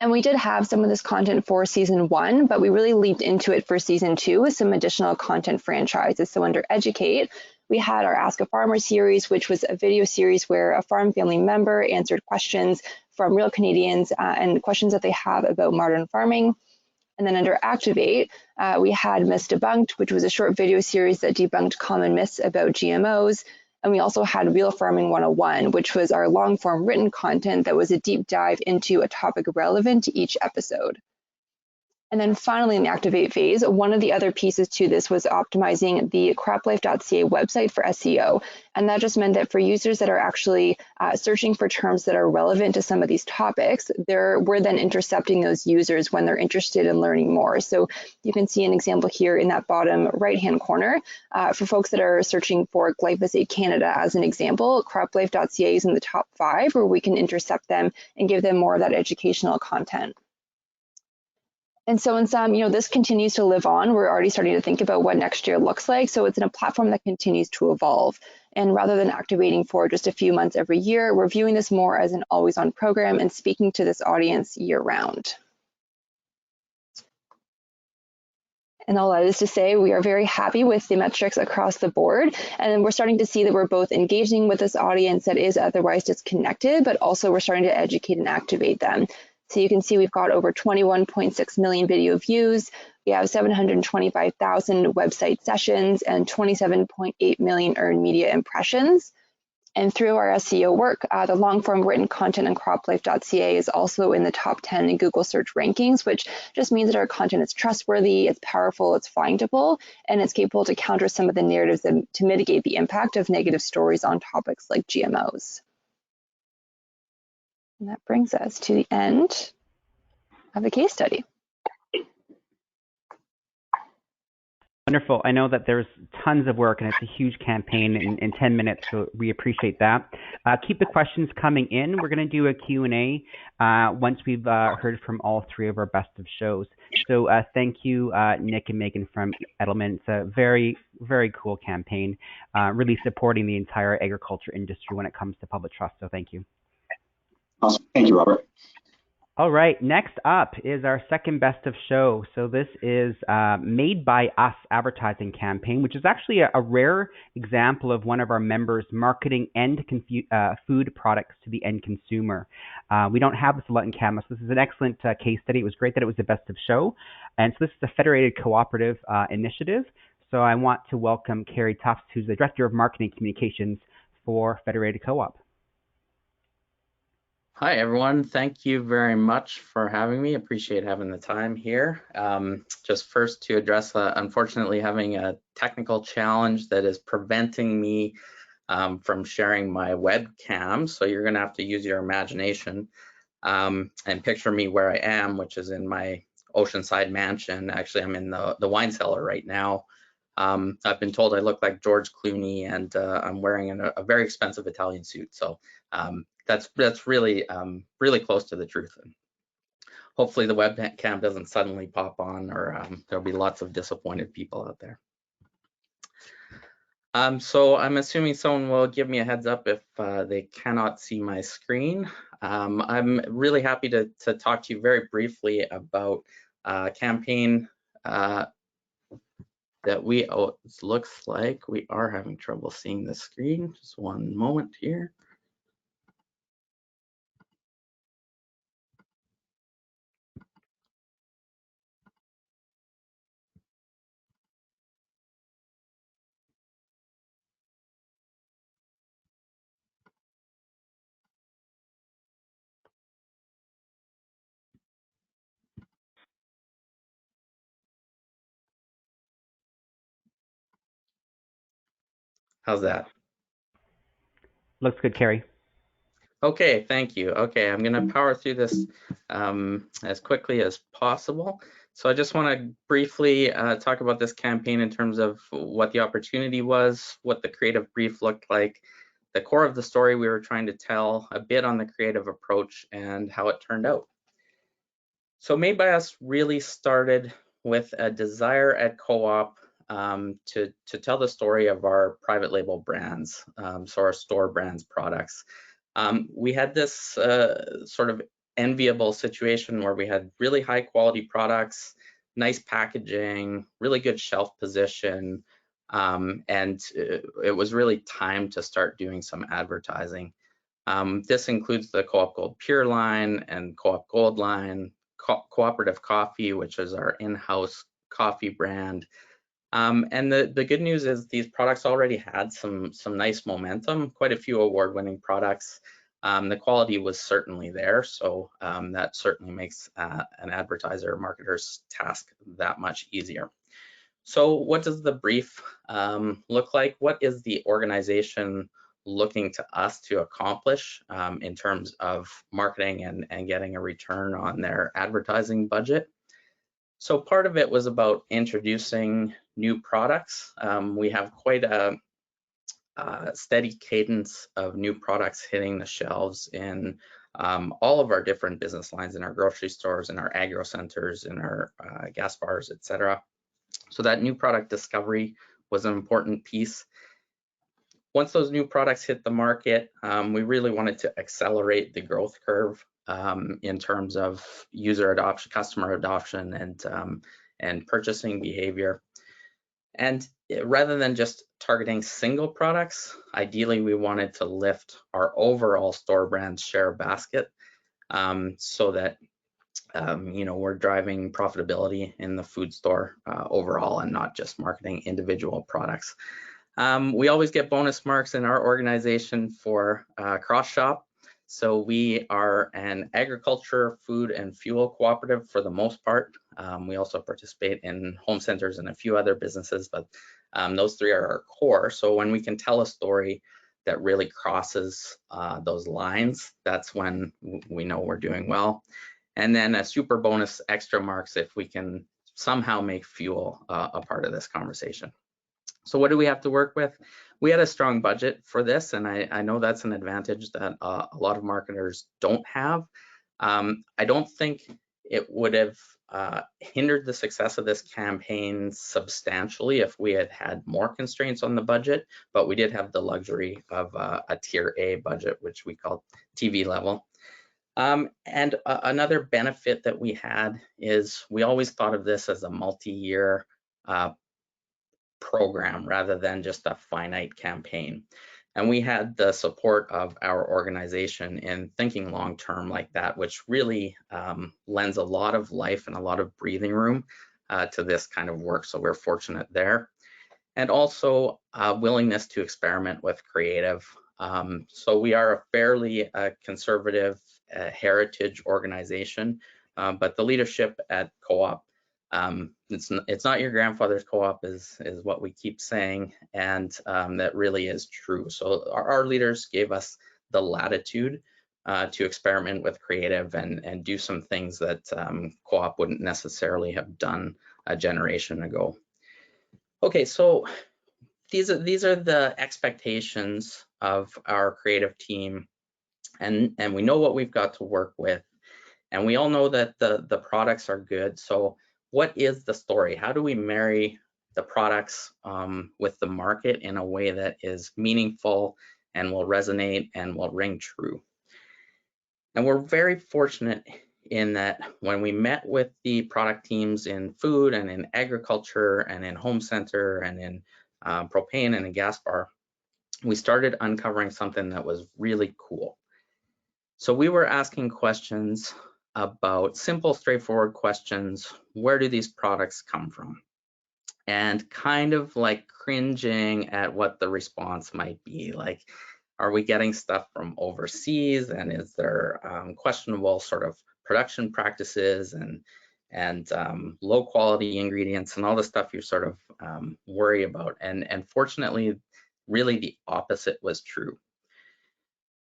And we did have some of this content for season 1, but we really leaped into it for season 2 with some additional content franchises. So under Educate, we had our Ask a Farmer series, which was a video series where a farm family member answered questions from real Canadians and questions that they have about modern farming. And then under Activate, we had Myths Debunked, which was a short video series that debunked common myths about GMOs. And we also had Real Farming 101, which was our long form written content that was a deep dive into a topic relevant to each episode. And then finally in the Activate phase, one of the other pieces to this was optimizing the croplife.ca website for SEO. And that just meant that for users that are actually searching for terms that are relevant to some of these topics, we're then intercepting those users when they're interested in learning more. So you can see an example here in that bottom right-hand corner. For folks that are searching for glyphosate Canada as an example, croplife.ca is in the top 5 where we can intercept them and give them more of that educational content. And so in sum, this continues to live on. We're already starting to think about what next year looks like. So it's in a platform that continues to evolve. And rather than activating for just a few months every year, we're viewing this more as an always on program and speaking to this audience year round. And all that is to say, we are very happy with the metrics across the board. And we're starting to see that we're both engaging with this audience that is otherwise disconnected, but also we're starting to educate and activate them. So you can see we've got over 21.6 million video views. We have 725,000 website sessions and 27.8 million earned media impressions. And through our SEO work, the long form written content on croplife.ca is also in the top 10 in Google search rankings, which just means that our content is trustworthy, it's powerful, it's findable, and it's capable to counter some of the narratives to mitigate the impact of negative stories on topics like GMOs. And that brings us to the end of the case study. Wonderful. I know that there's tons of work and it's a huge campaign in 10 minutes, so we appreciate that. Keep the questions coming in. We're going to do a Q&A once we've heard from all 3 of our best of shows. So thank you, Nick and Megan from Edelman. It's a very, very cool campaign, really supporting the entire agriculture industry when it comes to public trust. So thank you. Awesome. Thank you, Robert. All right, next up is our second best of show. So this is Made by Us advertising campaign, which is actually a rare example of one of our members marketing food products to the end consumer. We don't have this a lot in CAMA, so this is an excellent case study. It was great that it was the best of show. And so this is a federated cooperative initiative. So I want to welcome Carrie Tufts, who's the Director of Marketing Communications for Federated Co-op. Hi, everyone. Thank you very much for having me. Appreciate having the time here. Just first to address, unfortunately, having a technical challenge that is preventing me from sharing my webcam. So you're going to have to use your imagination and picture me where I am, which is in my oceanside mansion. Actually, I'm in the wine cellar right now. I've been told I look like George Clooney, and I'm wearing a very expensive Italian suit. So that's really really close to the truth. And hopefully the webcam doesn't suddenly pop on, or there'll be lots of disappointed people out there. So I'm assuming someone will give me a heads up if they cannot see my screen. I'm really happy to talk to you very briefly about a campaign that it looks like we are having trouble seeing the screen. Just one moment here. How's that? Looks good, Carrie. Okay, thank you. Okay, I'm going to power through this as quickly as possible. So I just want to briefly talk about this campaign in terms of what the opportunity was, what the creative brief looked like, the core of the story we were trying to tell, a bit on the creative approach, and how it turned out. So Made by Us really started with a desire at Co-op to tell the story of our private label brands, so our store brands products. We had this sort of enviable situation where we had really high quality products, nice packaging, really good shelf position, and it was really time to start doing some advertising. This includes the Co-op Gold Pure line and Co-op Gold line, Cooperative Coffee, which is our in-house coffee brand. And the good news is these products already had some nice momentum, quite a few award-winning products. The quality was certainly there, so that certainly makes an advertiser or marketer's task that much easier. So what does the brief look like? What is the organization looking to us to accomplish in terms of marketing and getting a return on their advertising budget? So part of it was about introducing new products. We have quite a steady cadence of new products hitting the shelves in all of our different business lines, in our grocery stores, in our agro centers, in our gas bars, etc. So that new product discovery was an important piece. Once those new products hit the market, we really wanted to accelerate the growth curve in terms of user adoption, customer adoption, and purchasing behavior. And rather than just targeting single products, ideally we wanted to lift our overall store brand share basket so that we're driving profitability in the food store overall and not just marketing individual products. We always get bonus marks in our organization for cross shop. So we are an agriculture, food, and fuel cooperative for the most part. We also participate in home centers and a few other businesses, but those three are our core. So when we can tell a story that really crosses those lines, that's when we know we're doing well. And then a super bonus extra marks if we can somehow make fuel a part of this conversation. So what do we have to work with? We had a strong budget for this, and I know that's an advantage that a lot of marketers don't have. I don't think it would have hindered the success of this campaign substantially if we had had more constraints on the budget, but we did have the luxury of a tier A budget, which we call TV level. And another benefit that we had is we always thought of this as a multi-year program rather than just a finite campaign. And we had the support of our organization in thinking long-term like that, which really lends a lot of life and a lot of breathing room to this kind of work. So we're fortunate there. And also a willingness to experiment with creative. So we are a fairly conservative heritage organization, but the leadership at Co-op, it's not your grandfather's co-op is what we keep saying, and that really is true. So our leaders gave us the latitude to experiment with creative and do some things that Co-op wouldn't necessarily have done a generation ago. Okay, so these are the expectations of our creative team, and we know what we've got to work with, and we all know that the products are good. So what is the story? How do we marry the products with the market in a way that is meaningful and will resonate and will ring true? And we're very fortunate in that when we met with the product teams in food and in agriculture and in home center and in propane and in gas bar, we started uncovering something that was really cool. So we were asking questions about simple, straightforward questions. Where do these products come from? And kind of like cringing at what the response might be. Like, are we getting stuff from overseas? And is there questionable sort of production practices and low quality ingredients and all the stuff you sort of worry about? And fortunately, really the opposite was true.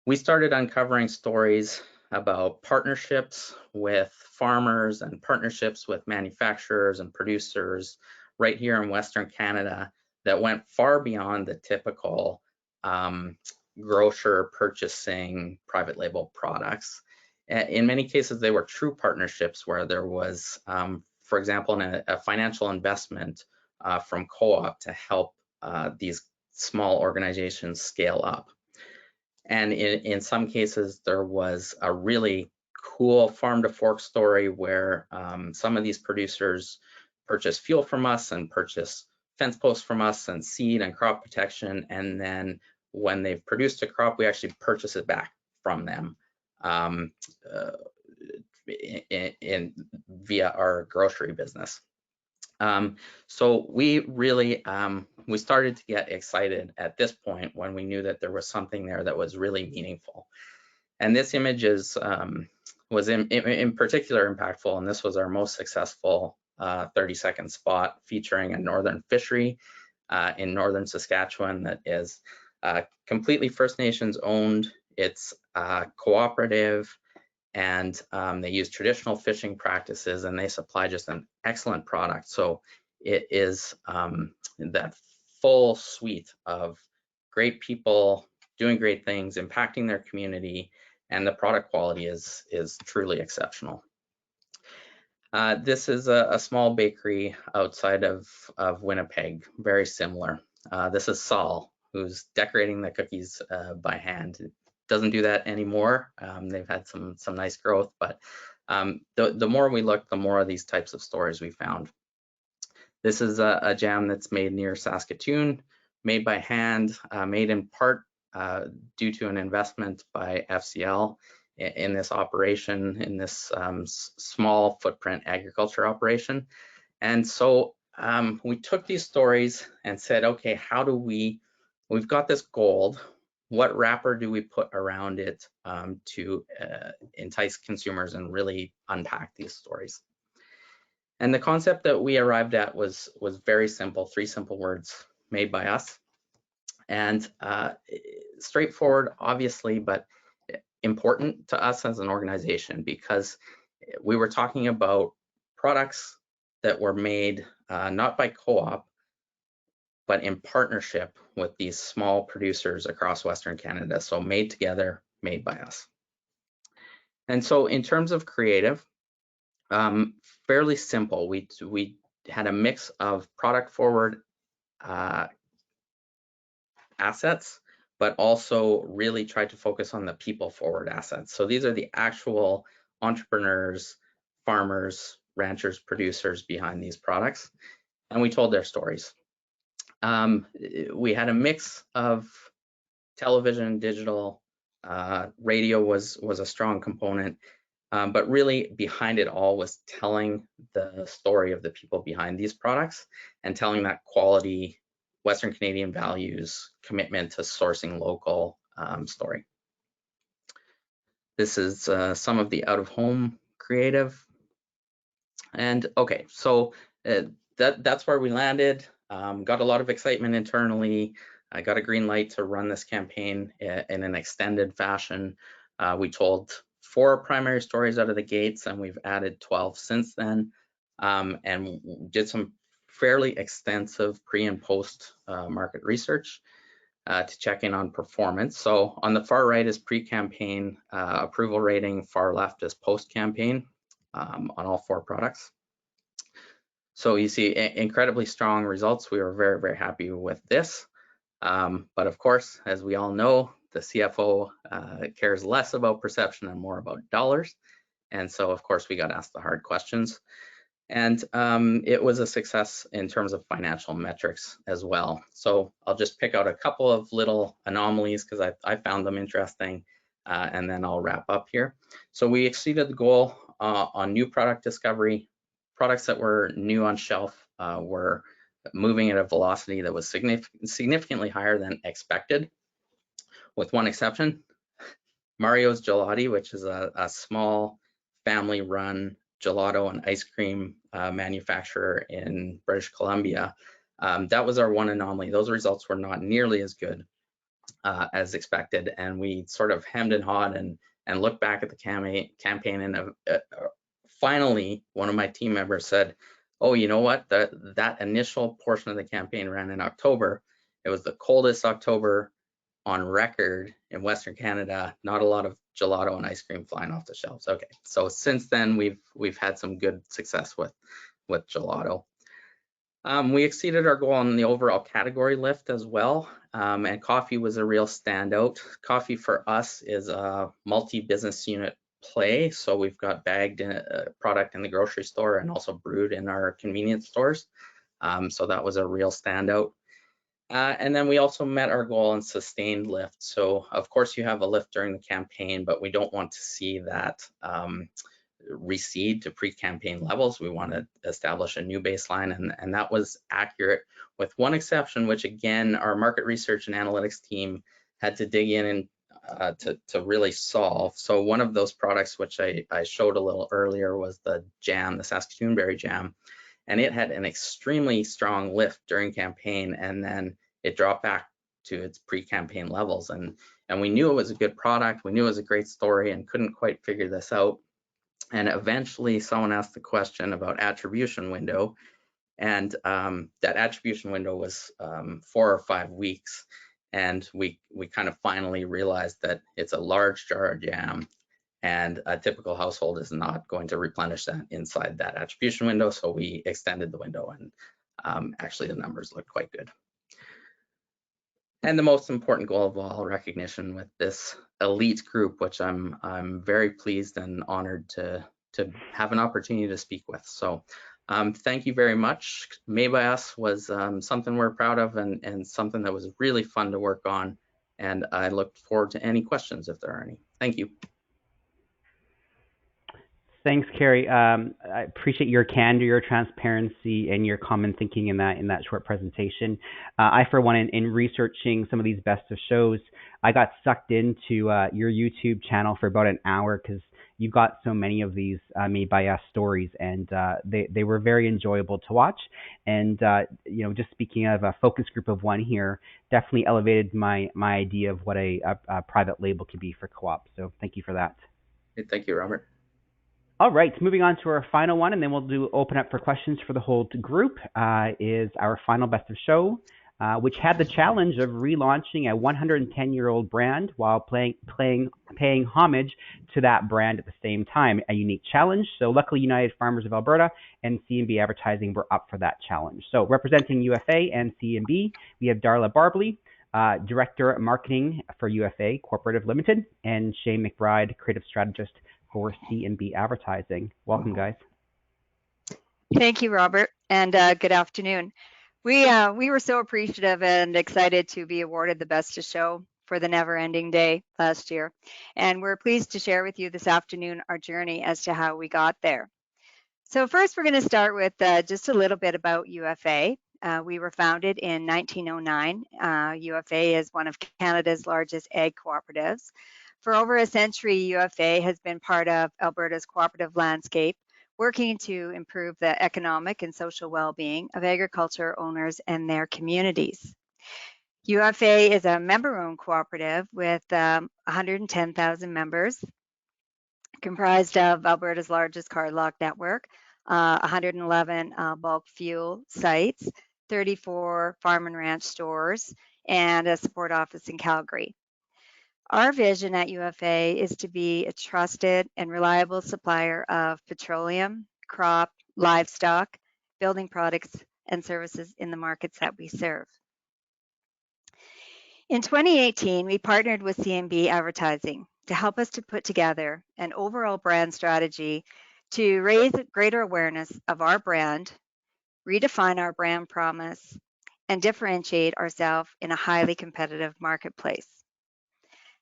We started uncovering stories about partnerships with farmers and partnerships with manufacturers and producers right here in Western Canada that went far beyond the typical grocer purchasing private label products. In many cases, they were true partnerships where there was, for example, a financial investment from co-op to help these small organizations scale up. And in some cases, there was a really cool farm to fork story where some of these producers purchase fuel from us and purchase fence posts from us and seed and crop protection. And then when they've produced a crop, we actually purchase it back from them via our grocery business. So we really, we started to get excited at this point when we knew that there was something there that was really meaningful. And this image is, was in particular impactful, and this was our most successful 30-second spot featuring a northern fishery in northern Saskatchewan that is completely First Nations owned. It's cooperative, and they use traditional fishing practices, and they supply just an excellent product. So it is that full suite of great people doing great things, impacting their community, and the product quality is truly exceptional. This is a small bakery outside of Winnipeg, very similar. This is Saul, who's decorating the cookies by hand. Doesn't do that anymore. They've had some nice growth, but the more we look, the more of these types of stories we found. This is a jam that's made near Saskatoon, made by hand, made in part due to an investment by FCL in this operation, in this small footprint agriculture operation. And so we took these stories and said, okay, how do we've got this gold, what wrapper do we put around it to entice consumers and really unpack these stories? And the concept that we arrived at was very simple, 3 simple words: made by us. And straightforward, obviously, but important to us as an organization, because we were talking about products that were made not by co-op, but in partnership with these small producers across Western Canada. So made together, made by us. And so in terms of creative, fairly simple. We had a mix of product forward assets, but also really tried to focus on the people forward assets. So these are the actual entrepreneurs, farmers, ranchers, producers behind these products, and we told their stories. We had a mix of television, digital, radio was a strong component, but really behind it all was telling the story of the people behind these products and telling that quality Western Canadian values, commitment to sourcing local story. This is some of the out-of-home creative. And okay, so that's where we landed. Got a lot of excitement internally. I got a green light to run this campaign in an extended fashion. We told 4 primary stories out of the gates, and we've added 12 since then, and did some fairly extensive pre and post market research to check in on performance. So on the far right is pre-campaign approval rating, far left is post-campaign on all 4 products. So you see incredibly strong results. We were very, very happy with this. But of course, as we all know, the CFO cares less about perception and more about dollars. And so, of course, we got asked the hard questions. And it was a success in terms of financial metrics as well. So I'll just pick out a couple of little anomalies because I found them interesting, and then I'll wrap up here. So we exceeded the goal on new product discovery. Products that were new on shelf were moving at a velocity that was significantly higher than expected, with one exception. Mario's Gelati, which is a small family-run gelato and ice cream manufacturer in British Columbia, That was our one anomaly. Those results were not nearly as good as expected, and we sort of hemmed and hawed and looked back at the campaign, and finally one of my team members said, oh, you know what, that initial portion of the campaign ran in October. It was the coldest October on record in Western Canada. Not a lot of gelato and ice cream flying off the shelves. Okay, so since then we've had some good success with gelato. We exceeded our goal on the overall category lift as well, and coffee was a real standout. Coffee for us is a multi-business unit play, so we've got bagged product in the grocery store and also brewed in our convenience stores, so that was a real standout. And then we also met our goal on sustained lift. So of course you have a lift during the campaign, but we don't want to see that recede to pre-campaign levels. We want to establish a new baseline, and that was accurate, with one exception, which again our market research and analytics team had to dig in and to really solve. So one of those products which I showed a little earlier was the jam, the Saskatoon berry jam, and it had an extremely strong lift during campaign, and then it dropped back to its pre-campaign levels, and we knew it was a good product, we knew it was a great story, and couldn't quite figure this out. And eventually someone asked the question about attribution window, and that attribution window was 4 or 5 weeks, and we kind of finally realized that it's a large jar of jam, and a typical household is not going to replenish that inside that attribution window, so we extended the window, and actually the numbers look quite good. And the most important goal of all, recognition with this elite group, which I'm very pleased and honored to have an opportunity to speak with. So thank you very much. Made by Us was something we're proud of, and something that was really fun to work on. And I look forward to any questions if there are any. Thank you. Thanks, Carrie. I appreciate your candor, your transparency, and your common thinking in that short presentation. I, for one, in researching some of these best of shows, I got sucked into your YouTube channel for about an hour, because you've got so many of these Made by Us stories, and they were very enjoyable to watch. And you know, just speaking of a focus group of one here, definitely elevated my idea of what a private label could be for co-op. So thank you for that. Thank you, Robert. All right, moving on to our final one, and then we'll open up for questions for the whole group, is our final best of show, which had the challenge of relaunching a 110-year-old brand while paying homage to that brand at the same time. A unique challenge. So luckily, United Farmers of Alberta and C&B Advertising were up for that challenge. So representing UFA and C&B, we have Darla Barbley, Director of Marketing for UFA Cooperative Limited, and Shane McBride, Creative Strategist for C&B Advertising. Welcome, guys. Thank you, Robert, and good afternoon. We were so appreciative and excited to be awarded the Best of Show for the Never Ending Day last year, and we're pleased to share with you this afternoon our journey as to how we got there. So first, we're going to start with just a little bit about UFA. We were founded in 1909. UFA is one of Canada's largest ag cooperatives. For over a century, UFA has been part of Alberta's cooperative landscape, working to improve the economic and social well-being of agriculture owners and their communities. UFA is a member-owned cooperative with 110,000 members, comprised of Alberta's largest cardlock network, 111 bulk fuel sites, 34 farm and ranch stores, and a support office in Calgary. Our vision at UFA is to be a trusted and reliable supplier of petroleum, crop, livestock, building products, and services in the markets that we serve. In 2018, we partnered with C&B Advertising to help us to put together an overall brand strategy to raise greater awareness of our brand, redefine our brand promise, and differentiate ourselves in a highly competitive marketplace.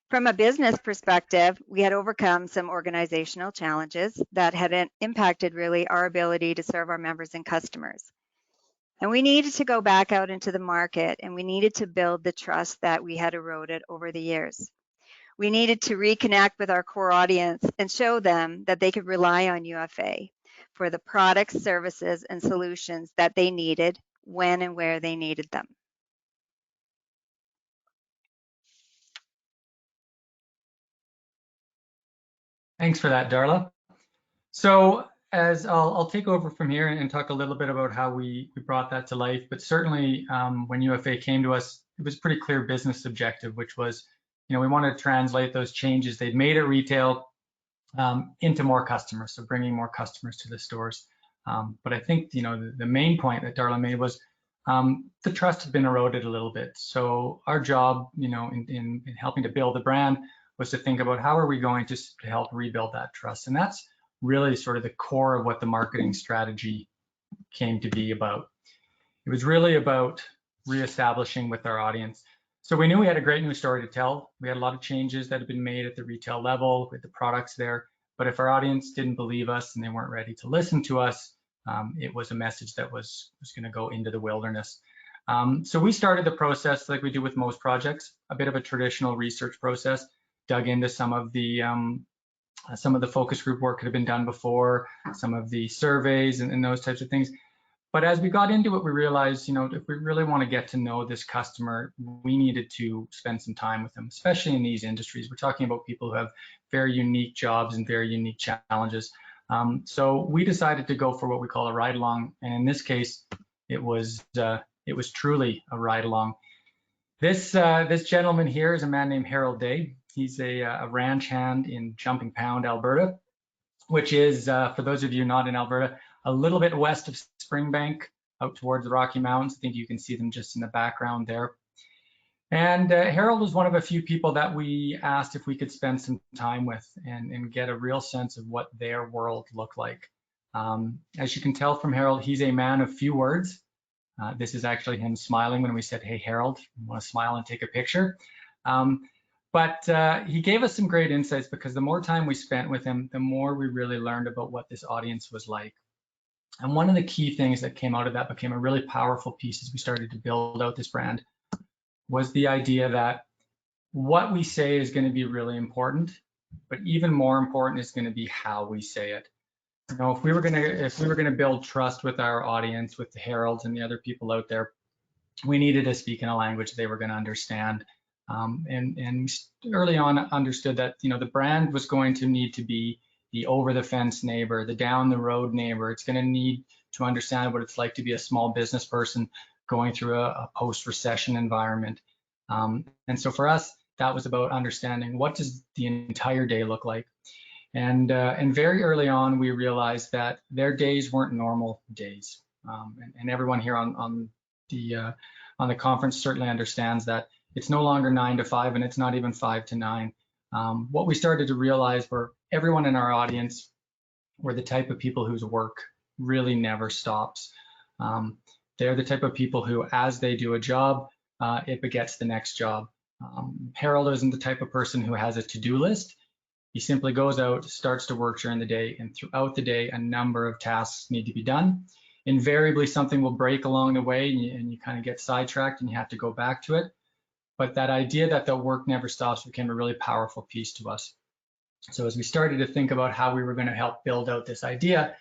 From a business perspective, we had overcome some organizational challenges that had impacted really our ability to serve our members and customers. And we needed to go back out into the market, and we needed to build the trust that we had eroded over the years. We needed to reconnect with our core audience and show them that they could rely on UFA for the products, services, and solutions that they needed when and where they needed them. Thanks for that, Darla. So as I'll take over from here and talk a little bit about how we brought that to life, but certainly when UFA came to us, it was a pretty clear business objective, which was, we wanted to translate those changes they'd made at retail into more customers, so bringing more customers to the stores. But I think, the main point that Darla made was the trust had been eroded a little bit. So our job, in helping to build the brand was to think about how are we going to help rebuild that trust. And that's really sort of the core of what the marketing strategy came to be about. It was really about reestablishing with our audience. So we knew we had a great new story to tell. We had a lot of changes that had been made at the retail level with the products there. But if our audience didn't believe us and they weren't ready to listen to us, it was a message that was going to go into the wilderness. So we started the process like we do with most projects, a bit of a traditional research process, dug into some of the focus group work that had been done before, some of the surveys and those types of things. But as we got into it, we realized, if we really want to get to know this customer, we needed to spend some time with them, especially in these industries. We're talking about people who have very unique jobs and very unique challenges. So we decided to go for what we call a ride along, and in this case, it was truly a ride along. This gentleman here is a man named Harold Day. He's a ranch hand in Jumping Pound, Alberta, which is, for those of you not in Alberta, a little bit west of Springbank, out towards the Rocky Mountains. I think you can see them just in the background there. And Harold was one of a few people that we asked if we could spend some time with and get a real sense of what their world looked like. As you can tell from Harold, he's a man of few words. This is actually him smiling when we said, "Hey, Harold, you want to smile and take a picture?" But he gave us some great insights, because the more time we spent with him, the more we really learned about what this audience was like. And one of the key things that came out of that became a really powerful piece as we started to build out this brand was the idea that what we say is going to be really important, but even more important is going to be how we say it. If we were going to build trust with our audience, with the Heralds and the other people out there, we needed to speak in a language they were going to understand. And early on understood that, the brand was going to need to be the over the fence neighbor, the down the road neighbor. It's going to need to understand what it's like to be a small business person going through a post-recession environment. And so for us, that was about understanding what does the entire day look like. And very early on, we realized that their days weren't normal days. And everyone here on the conference certainly understands that it's no longer 9 to 5, and it's not even 5 to 9. What we started to realize were everyone in our audience were the type of people whose work really never stops. They're the type of people who, as they do a job, it begets the next job. Harold isn't the type of person who has a to-do list. He simply goes out, starts to work during the day, and throughout the day, a number of tasks need to be done. Invariably, something will break along the way, and you kind of get sidetracked and you have to go back to it. But that idea that the work never stops became a really powerful piece to us. So as we started to think about how we were going to help build out this idea,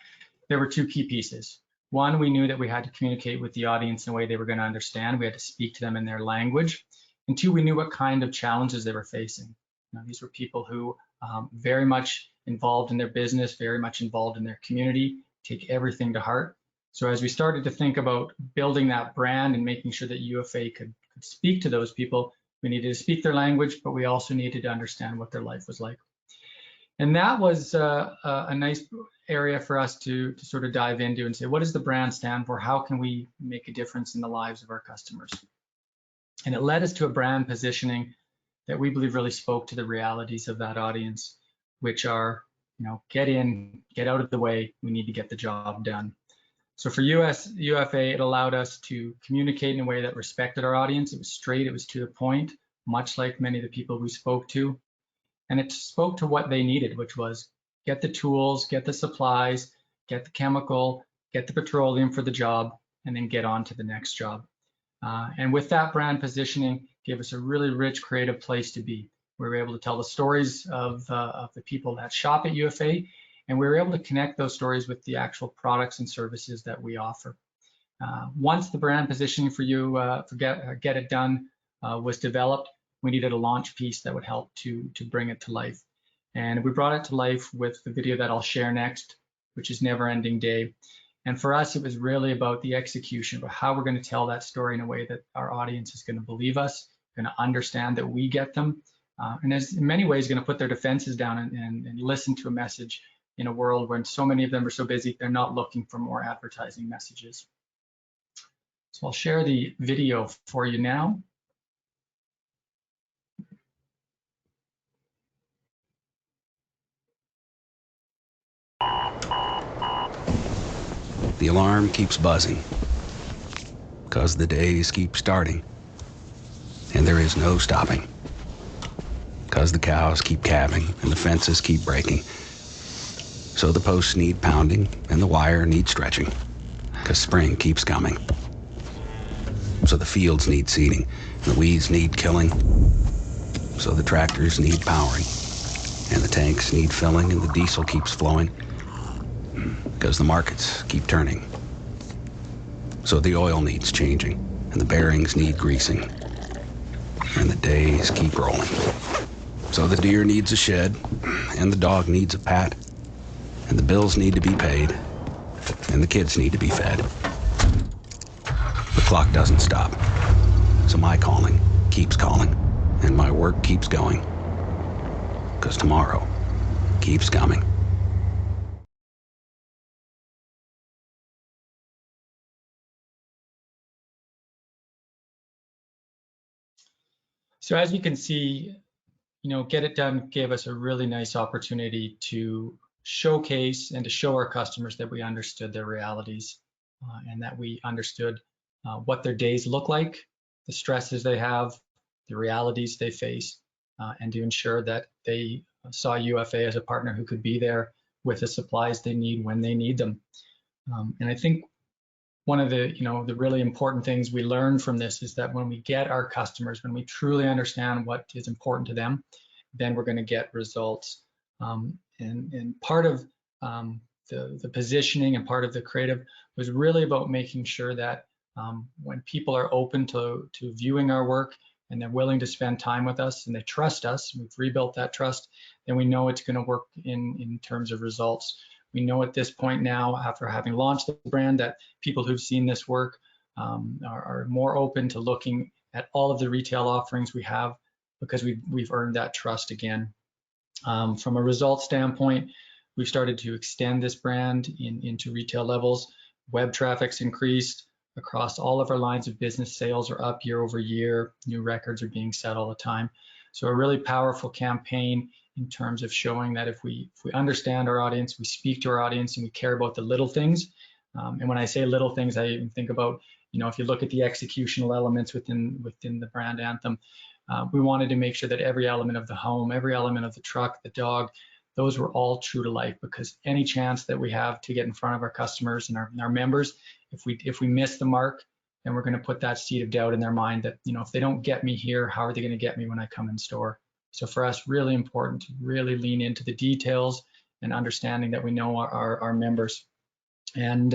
there were two key pieces. One, we knew that we had to communicate with the audience in a way they were going to understand. We had to speak to them in their language. And two, we knew what kind of challenges they were facing. These were people who very much involved in their business, very much involved in their community, take everything to heart. So as we started to think about building that brand and making sure that UFA could speak to those people, we needed to speak their language, but we also needed to understand what their life was like. And that was a nice area for us to sort of dive into and say, what does the brand stand for? How can we make a difference in the lives of our customers? And it led us to a brand positioning that we believe really spoke to the realities of that audience, which are, get in, get out of the way, we need to get the job done. So for UFA, it allowed us to communicate in a way that respected our audience. It was straight, it was to the point, much like many of the people we spoke to. And it spoke to what they needed, which was get the tools, get the supplies, get the chemical, get the petroleum for the job, and then get on to the next job. And with that brand positioning, gave us a really rich, creative place to be. We were able to tell the stories of the people that shop at UFA, and we were able to connect those stories with the actual products and services that we offer. Once the brand positioning for you, Get It Done, was developed, we needed a launch piece that would help to bring it to life. And we brought it to life with the video that I'll share next, which is Never Ending Day. And for us, it was really about the execution, about how we're going to tell that story in a way that our audience is going to believe us, going to understand that we get them, and is in many ways going to put their defenses down and listen to a message in a world when so many of them are so busy, they're not looking for more advertising messages. So I'll share the video for you now. The alarm keeps buzzing because the days keep starting and there is no stopping because the cows keep calving and the fences keep breaking. So the posts need pounding and the wire needs stretching because spring keeps coming. So the fields need seeding and the weeds need killing. So the tractors need powering and the tanks need filling and the diesel keeps flowing because the markets keep turning. So the oil needs changing and the bearings need greasing and the days keep rolling. So the deer needs a shed and the dog needs a pat and the bills need to be paid and the kids need to be fed. The clock doesn't stop, so my calling keeps calling and my work keeps going because tomorrow keeps coming. So as you can see, Get It Done gave us a really nice opportunity to showcase and to show our customers that we understood their realities and that we understood what their days look like, the stresses they have, the realities they face, and to ensure that they saw UFA as a partner who could be there with the supplies they need when they need them. And I think one of the really important things we learn from this is that when we get our customers, when we truly understand what is important to them, then we're going to get results. And part of the positioning and part of the creative was really about making sure that when people are open to viewing our work and they're willing to spend time with us and they trust us, we've rebuilt that trust, then we know it's going to work in terms of results. We know at this point now, after having launched the brand, that people who've seen this work are more open to looking at all of the retail offerings we have because we've earned that trust again. From a results standpoint, we've started to extend this brand into retail levels. Web traffic's increased across all of our lines of business. Sales are up year over year. New records are being set all the time. So a really powerful campaign in terms of showing that if we understand our audience, we speak to our audience, and we care about the little things. And when I say little things, I even think about, if you look at the executional elements within the brand anthem, we wanted to make sure that every element of the home, every element of the truck, the dog, those were all true to life, because any chance that we have to get in front of our customers and our members, if we miss the mark, then we're going to put that seed of doubt in their mind that, if they don't get me here, how are they going to get me when I come in store? So for us, really important to really lean into the details and understanding that we know our members. And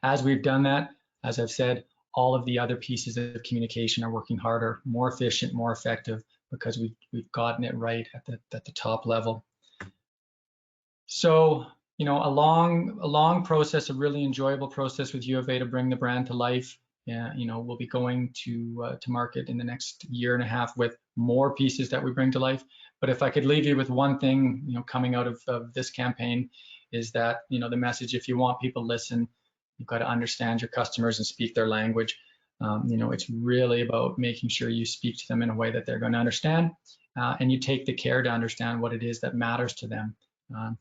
as we've done that, as I've said, all of the other pieces of communication are working harder, more efficient, more effective, because we've gotten it right at the top level. So, a long process, a really enjoyable process with UFA to bring the brand to life. We'll be going to market in the next year and a half with more pieces that we bring to life. But if I could leave you with one thing, coming out of this campaign, is that, the message, if you want people to listen, you've got to understand your customers and speak their language. It's really about making sure you speak to them in a way that they're going to understand, and you take the care to understand what it is that matters to them.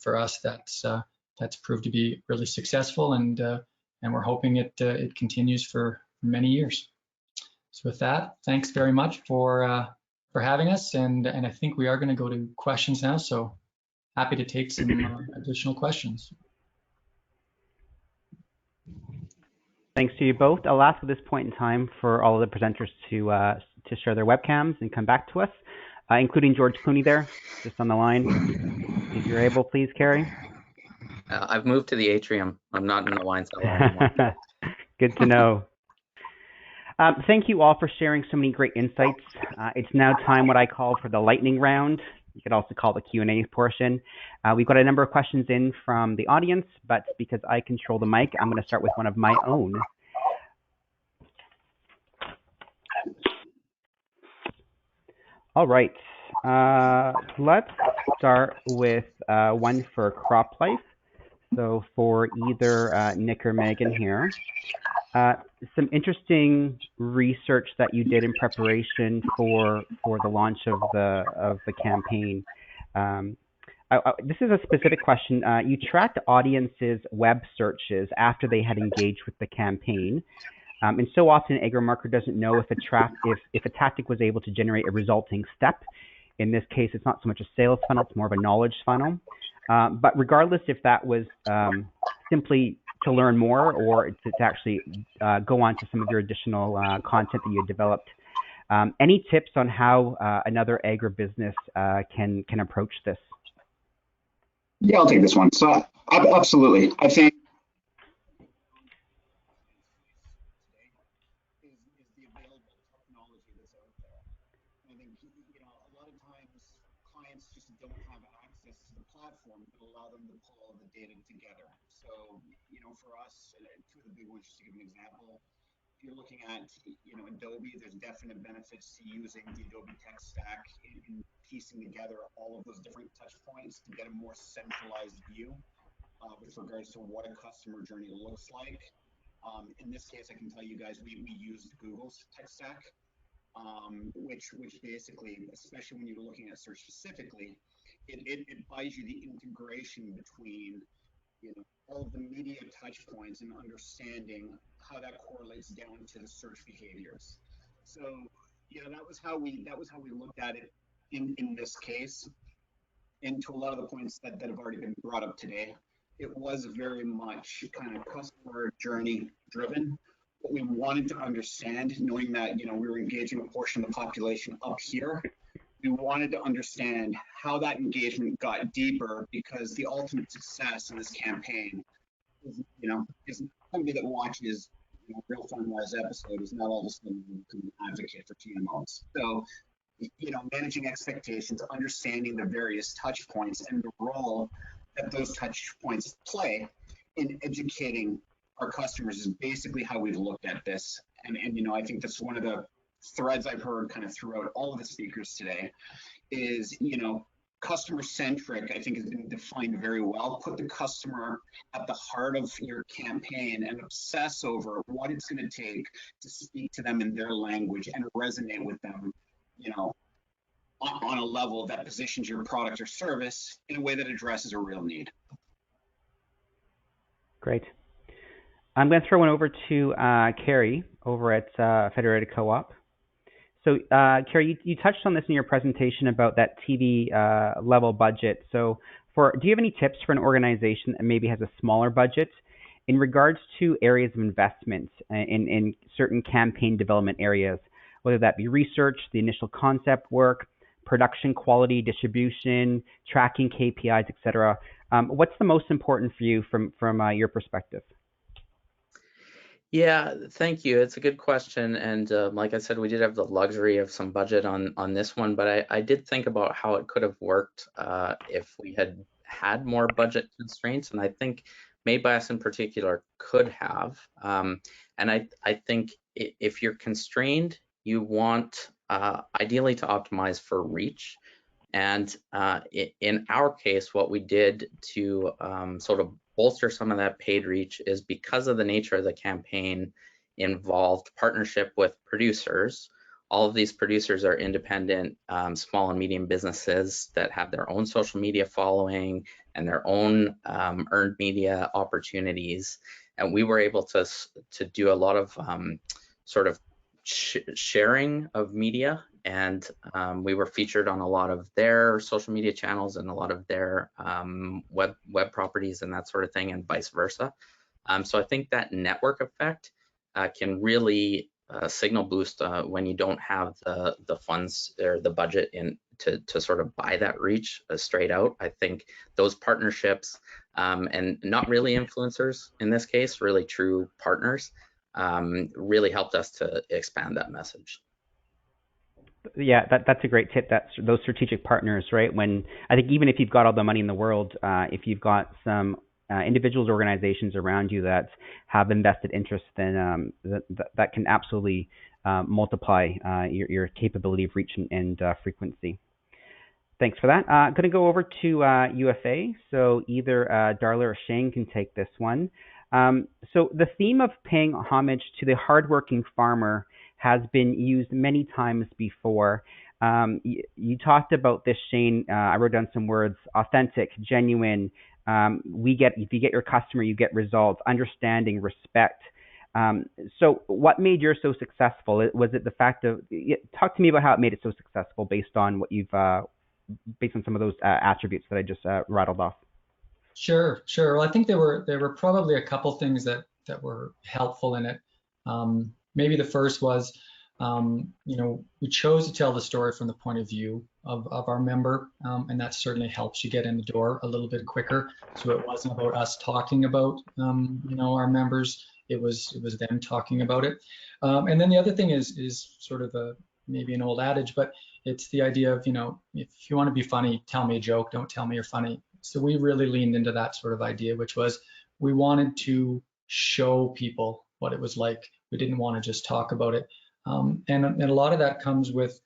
For us, that's proved to be really successful, and we're hoping it continues for many years. So with that, thanks very much for having us, and I think we are going to go to questions now. So happy to take some additional questions. Thanks to you both. I'll ask at this point in time for all of the presenters to share their webcams and come back to us, including George Clooney there, just on the line. If you're able, please, Carrie. I've moved to the atrium. I'm not in the wine cellar anymore. Good to know. Thank you all for sharing so many great insights. It's now time what I call for the lightning round. You could also call the Q&A portion. We've got a number of questions in from the audience, but because I control the mic, I'm going to start with one of my own. All right. Let's start with one for crop life. So for either Nick or Megan here. Some interesting research that you did in preparation for the launch of the campaign. This is a specific question. You tracked audiences' web searches after they had engaged with the campaign, and so often an agri-marketer doesn't know if a tactic was able to generate a resulting step. In this case, it's not so much a sales funnel; it's more of a knowledge funnel. But regardless if that was simply to learn more or to actually go on to some of your additional content that you had developed, any tips on how another agribusiness can approach this? Yeah, I'll take this one. So absolutely. I think is the available technology that's out there. I think, you know, a lot of times clients just don't have access to the platform that allow them to pull all the data together. So, you know, for us, two of the big ones, just to give an example, if you're looking at, you know, Adobe, there's definite benefits to using the Adobe tech stack in piecing together all of those different touch points to get a more centralized view with regards to what a customer journey looks like. In this case, I can tell you guys, we used Google's tech stack, which basically, especially when you're looking at search specifically, it buys you the integration between, you know, all of the media touch points and understanding how that correlates down to the search behaviors. So, you know, that was how we looked at it in this case. And to a lot of the points that have already been brought up today, it was very much kind of customer journey driven. What we wanted to understand, knowing that, you know, we were engaging a portion of the population up here, we wanted to understand how that engagement got deeper, because the ultimate success in this campaign is, you know, is somebody that watches, you know, Real Farmers episode is not all of a sudden an advocate for GMOs. So, you know, managing expectations, understanding the various touch points and the role that those touch points play in educating our customers is basically how we've looked at this. And you know, I think that's one of the threads I've heard kind of throughout all of the speakers today is, you know, customer centric, I think, has been defined very well. Put the customer at the heart of your campaign and obsess over what it's going to take to speak to them in their language and resonate with them, you know, on a level that positions your product or service in a way that addresses a real need. Great. I'm going to throw one over to Carrie over at Federated Co-op. So, Carrie, you touched on this in your presentation about that TV level budget. So, do you have any tips for an organization that maybe has a smaller budget in regards to areas of investment in certain campaign development areas, whether that be research, the initial concept work, production quality, distribution, tracking KPIs, etc. What's the most important for you from your perspective? Yeah, thank you. It's a good question. And like I said, we did have the luxury of some budget on this one, but I did think about how it could have worked if we had more budget constraints. And I think Made by Us in particular could have. And I think if you're constrained, you want ideally to optimize for reach. And in our case, what we did to sort of bolster some of that paid reach is, because of the nature of the campaign, involved partnership with producers. All of these producers are independent small and medium businesses that have their own social media following and their own earned media opportunities. And we were able to do a lot of sort of sharing of media, and we were featured on a lot of their social media channels and a lot of their web properties and that sort of thing, and vice versa. So I think that network effect can really signal boost when you don't have the funds or the budget to sort of buy that reach straight out. I think those partnerships, and not really influencers in this case, really true partners, really helped us to expand that message. Yeah, that's a great tip. That's those strategic partners, right? When I think even if you've got all the money in the world, if you've got some individuals, organizations around you that have invested interest, then that can absolutely multiply your capability of reach and frequency. Thanks for that. I'm going to go over to UFA. So either Darla or Shane can take this one. So the theme of paying homage to the hardworking farmer has been used many times before. You talked about this, Shane. I wrote down some words: authentic, genuine. If you get your customer, you get results. Understanding, respect. So what made yours so successful? Was it the fact of talk to me about how it made it so successful based on what you've based on some of those attributes that I just rattled off? Sure. Well, I think there were probably a couple things that were helpful in it. Maybe the first was, we chose to tell the story from the point of view of our member, and that certainly helps you get in the door a little bit quicker. So it wasn't about us talking about, our members. It was them talking about it. And then the other thing is sort of maybe an old adage, but it's the idea of, if you want to be funny, tell me a joke, don't tell me you're funny. So we really leaned into that sort of idea, which was we wanted to show people what it was like. We didn't want to just talk about it. And a lot of that comes with,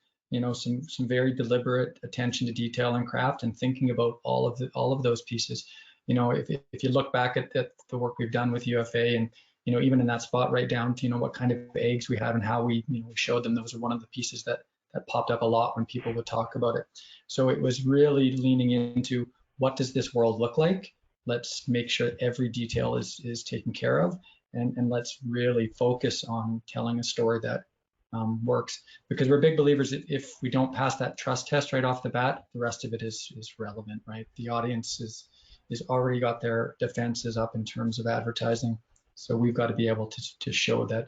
some very deliberate attention to detail and craft and thinking about all of those pieces. If you look back at the work we've done with UFA and, even in that spot right down to, what kind of eggs we had and how we showed them, those are one of the pieces that popped up a lot when people would talk about it. So it was really leaning into what does this world look like? Let's make sure every detail is taken care of, and let's really focus on telling a story that works, because we're big believers that if we don't pass that trust test right off the bat, the rest of it is relevant, right? The audience is already got their defenses up in terms of advertising, so we've got to be able to show that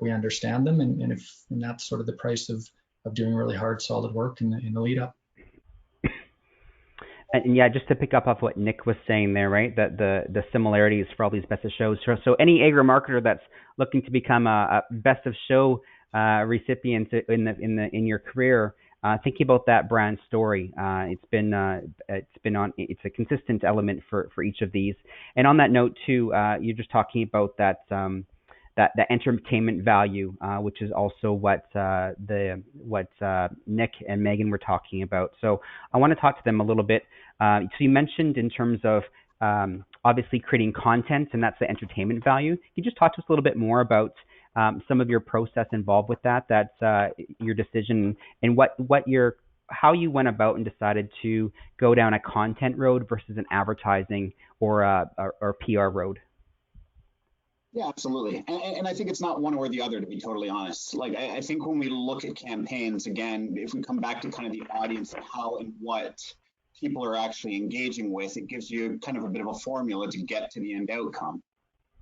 we understand them, and that's sort of the price of doing really hard, solid work in the lead up. And yeah, just to pick up off what Nick was saying there, right? That the similarities for all these best of shows. So any agri-marketer that's looking to become a best of show recipient in your career, thinking about that brand story. It's a consistent element for each of these. And on that note too, you're just talking about that entertainment value, which is also what Nick and Megan were talking about. So I want to talk to them a little bit. So you mentioned in terms of obviously creating content, and that's the entertainment value. Can you just talk to us a little bit more about some of your process involved with that? That's your decision and how you went about and decided to go down a content road versus an advertising or PR road. Yeah, absolutely. And I think it's not one or the other, to be totally honest. Like, I think when we look at campaigns, again, if we come back to kind of the audience and how and what people are actually engaging with, it gives you kind of a bit of a formula to get to the end outcome.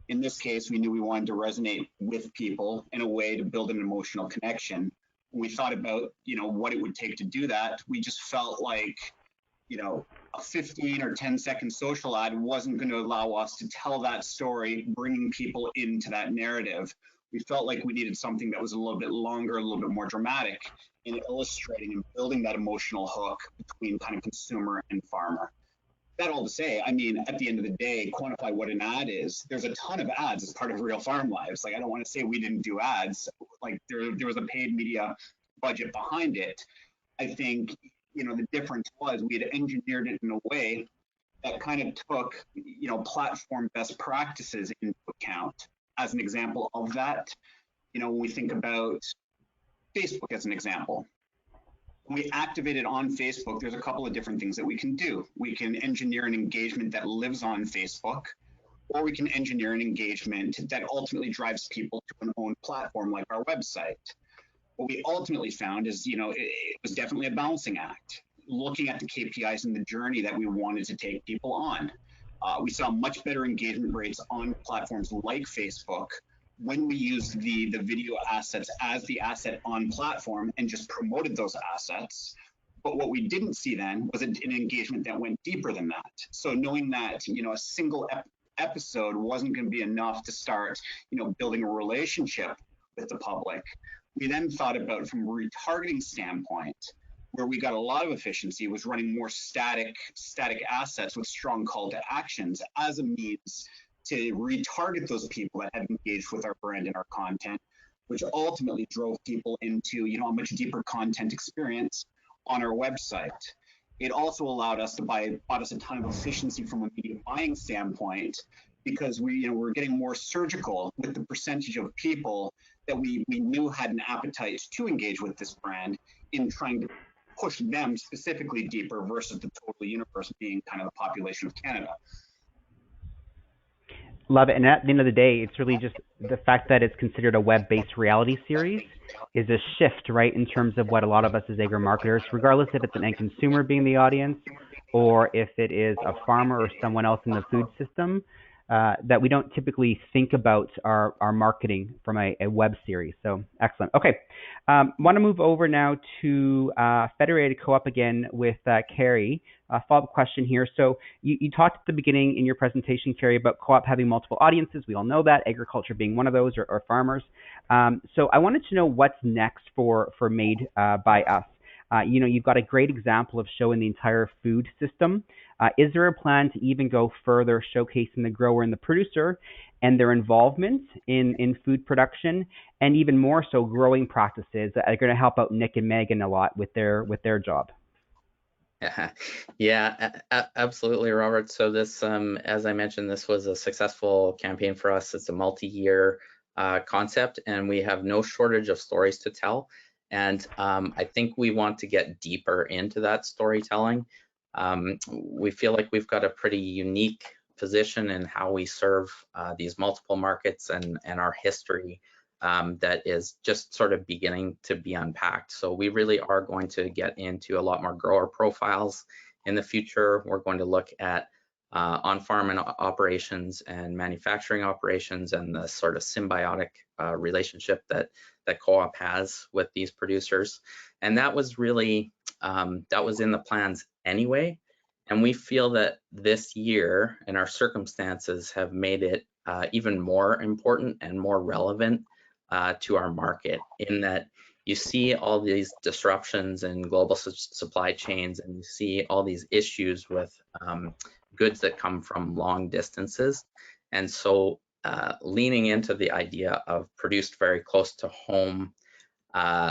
In this case, we knew we wanted to resonate with people in a way to build an emotional connection. When we thought about, what it would take to do that, we just felt like, a 15 or 10-second social ad wasn't going to allow us to tell that story, bringing people into that narrative. We felt like we needed something that was a little bit longer, a little bit more dramatic in illustrating and building that emotional hook between kind of consumer and farmer. That all to say, I mean, at the end of the day, quantify what an ad is. There's a ton of ads as part of Real Farm Lives. Like, I don't want to say we didn't do ads. Like, there was a paid media budget behind it. I think, the difference was we had engineered it in a way that kind of took, platform best practices into account. As an example of that, when we think about Facebook as an example, when we activate it on Facebook, there's a couple of different things that we can do. We can engineer an engagement that lives on Facebook, or we can engineer an engagement that ultimately drives people to an own platform like our website. What we ultimately found is, it was definitely a balancing act, looking at the KPIs and the journey that we wanted to take people on. We saw much better engagement rates on platforms like Facebook when we used the video assets as the asset on platform and just promoted those assets. But what we didn't see then was an engagement that went deeper than that. So knowing that, a single episode wasn't going to be enough to start, building a relationship with the public. We then thought about, from a retargeting standpoint, where we got a lot of efficiency was running more static assets with strong call to actions as a means to retarget those people that had engaged with our brand and our content, which ultimately drove people into, a much deeper content experience on our website. It also allowed us to bought us a ton of efficiency from a media buying standpoint, because we're getting more surgical with the percentage of people that we knew had an appetite to engage with this brand, in trying to push them specifically deeper versus the total universe being kind of the population of Canada. Love it. And at the end of the day, it's really just the fact that it's considered a web-based reality series is a shift, right, in terms of what a lot of us as agri-marketers, regardless if it's an end consumer being the audience or if it is a farmer or someone else in the food system, that we don't typically think about our marketing from a web series. So excellent. Okay. Want to move over now to Federated Co-op again with Carrie. Follow-up question here. So you talked at the beginning in your presentation, Carrie, about co-op having multiple audiences. We all know that, agriculture being one of those, or farmers. So I wanted to know what's next for Made by Us. You've got a great example of showing the entire food system. Is there a plan to even go further, showcasing the grower and the producer and their involvement in food production, and even more so growing practices that are going to help out Nick and Megan a lot with their job? Yeah, absolutely, Robert. So this, as I mentioned, this was a successful campaign for us. It's a multi-year concept, and we have no shortage of stories to tell. And I think we want to get deeper into that storytelling. We feel like we've got a pretty unique position in how we serve these multiple markets and our history that is just sort of beginning to be unpacked. So we really are going to get into a lot more grower profiles in the future. We're going to look at on-farm operations and manufacturing operations, and the sort of symbiotic relationship that co-op has with these producers. And that was really, that was in the plans anyway. And we feel that this year and our circumstances have made it even more important and more relevant to our market, in that you see all these disruptions in global supply chains, and you see all these issues with goods that come from long distances. And so leaning into the idea of produced very close to home,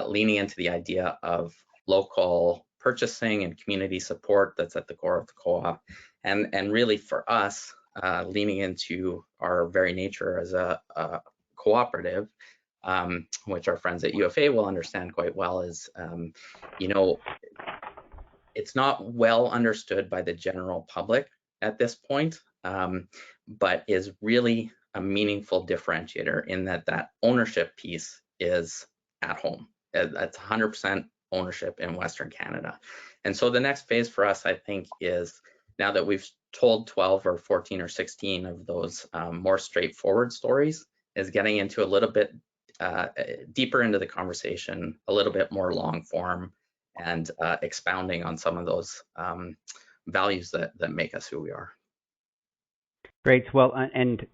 leaning into the idea of local purchasing and community support that's at the core of the co-op, and really for us, leaning into our very nature as a cooperative, which our friends at UFA will understand quite well, is, it's not well understood by the general public at this point, but is really a meaningful differentiator, in that ownership piece is at home. That's 100% ownership in Western Canada. And so the next phase for us, I think, is, now that we've told 12 or 14 or 16 of those more straightforward stories, is getting into a little bit deeper into the conversation, a little bit more long form, and expounding on some of those values that make us who we are. Great. Well, and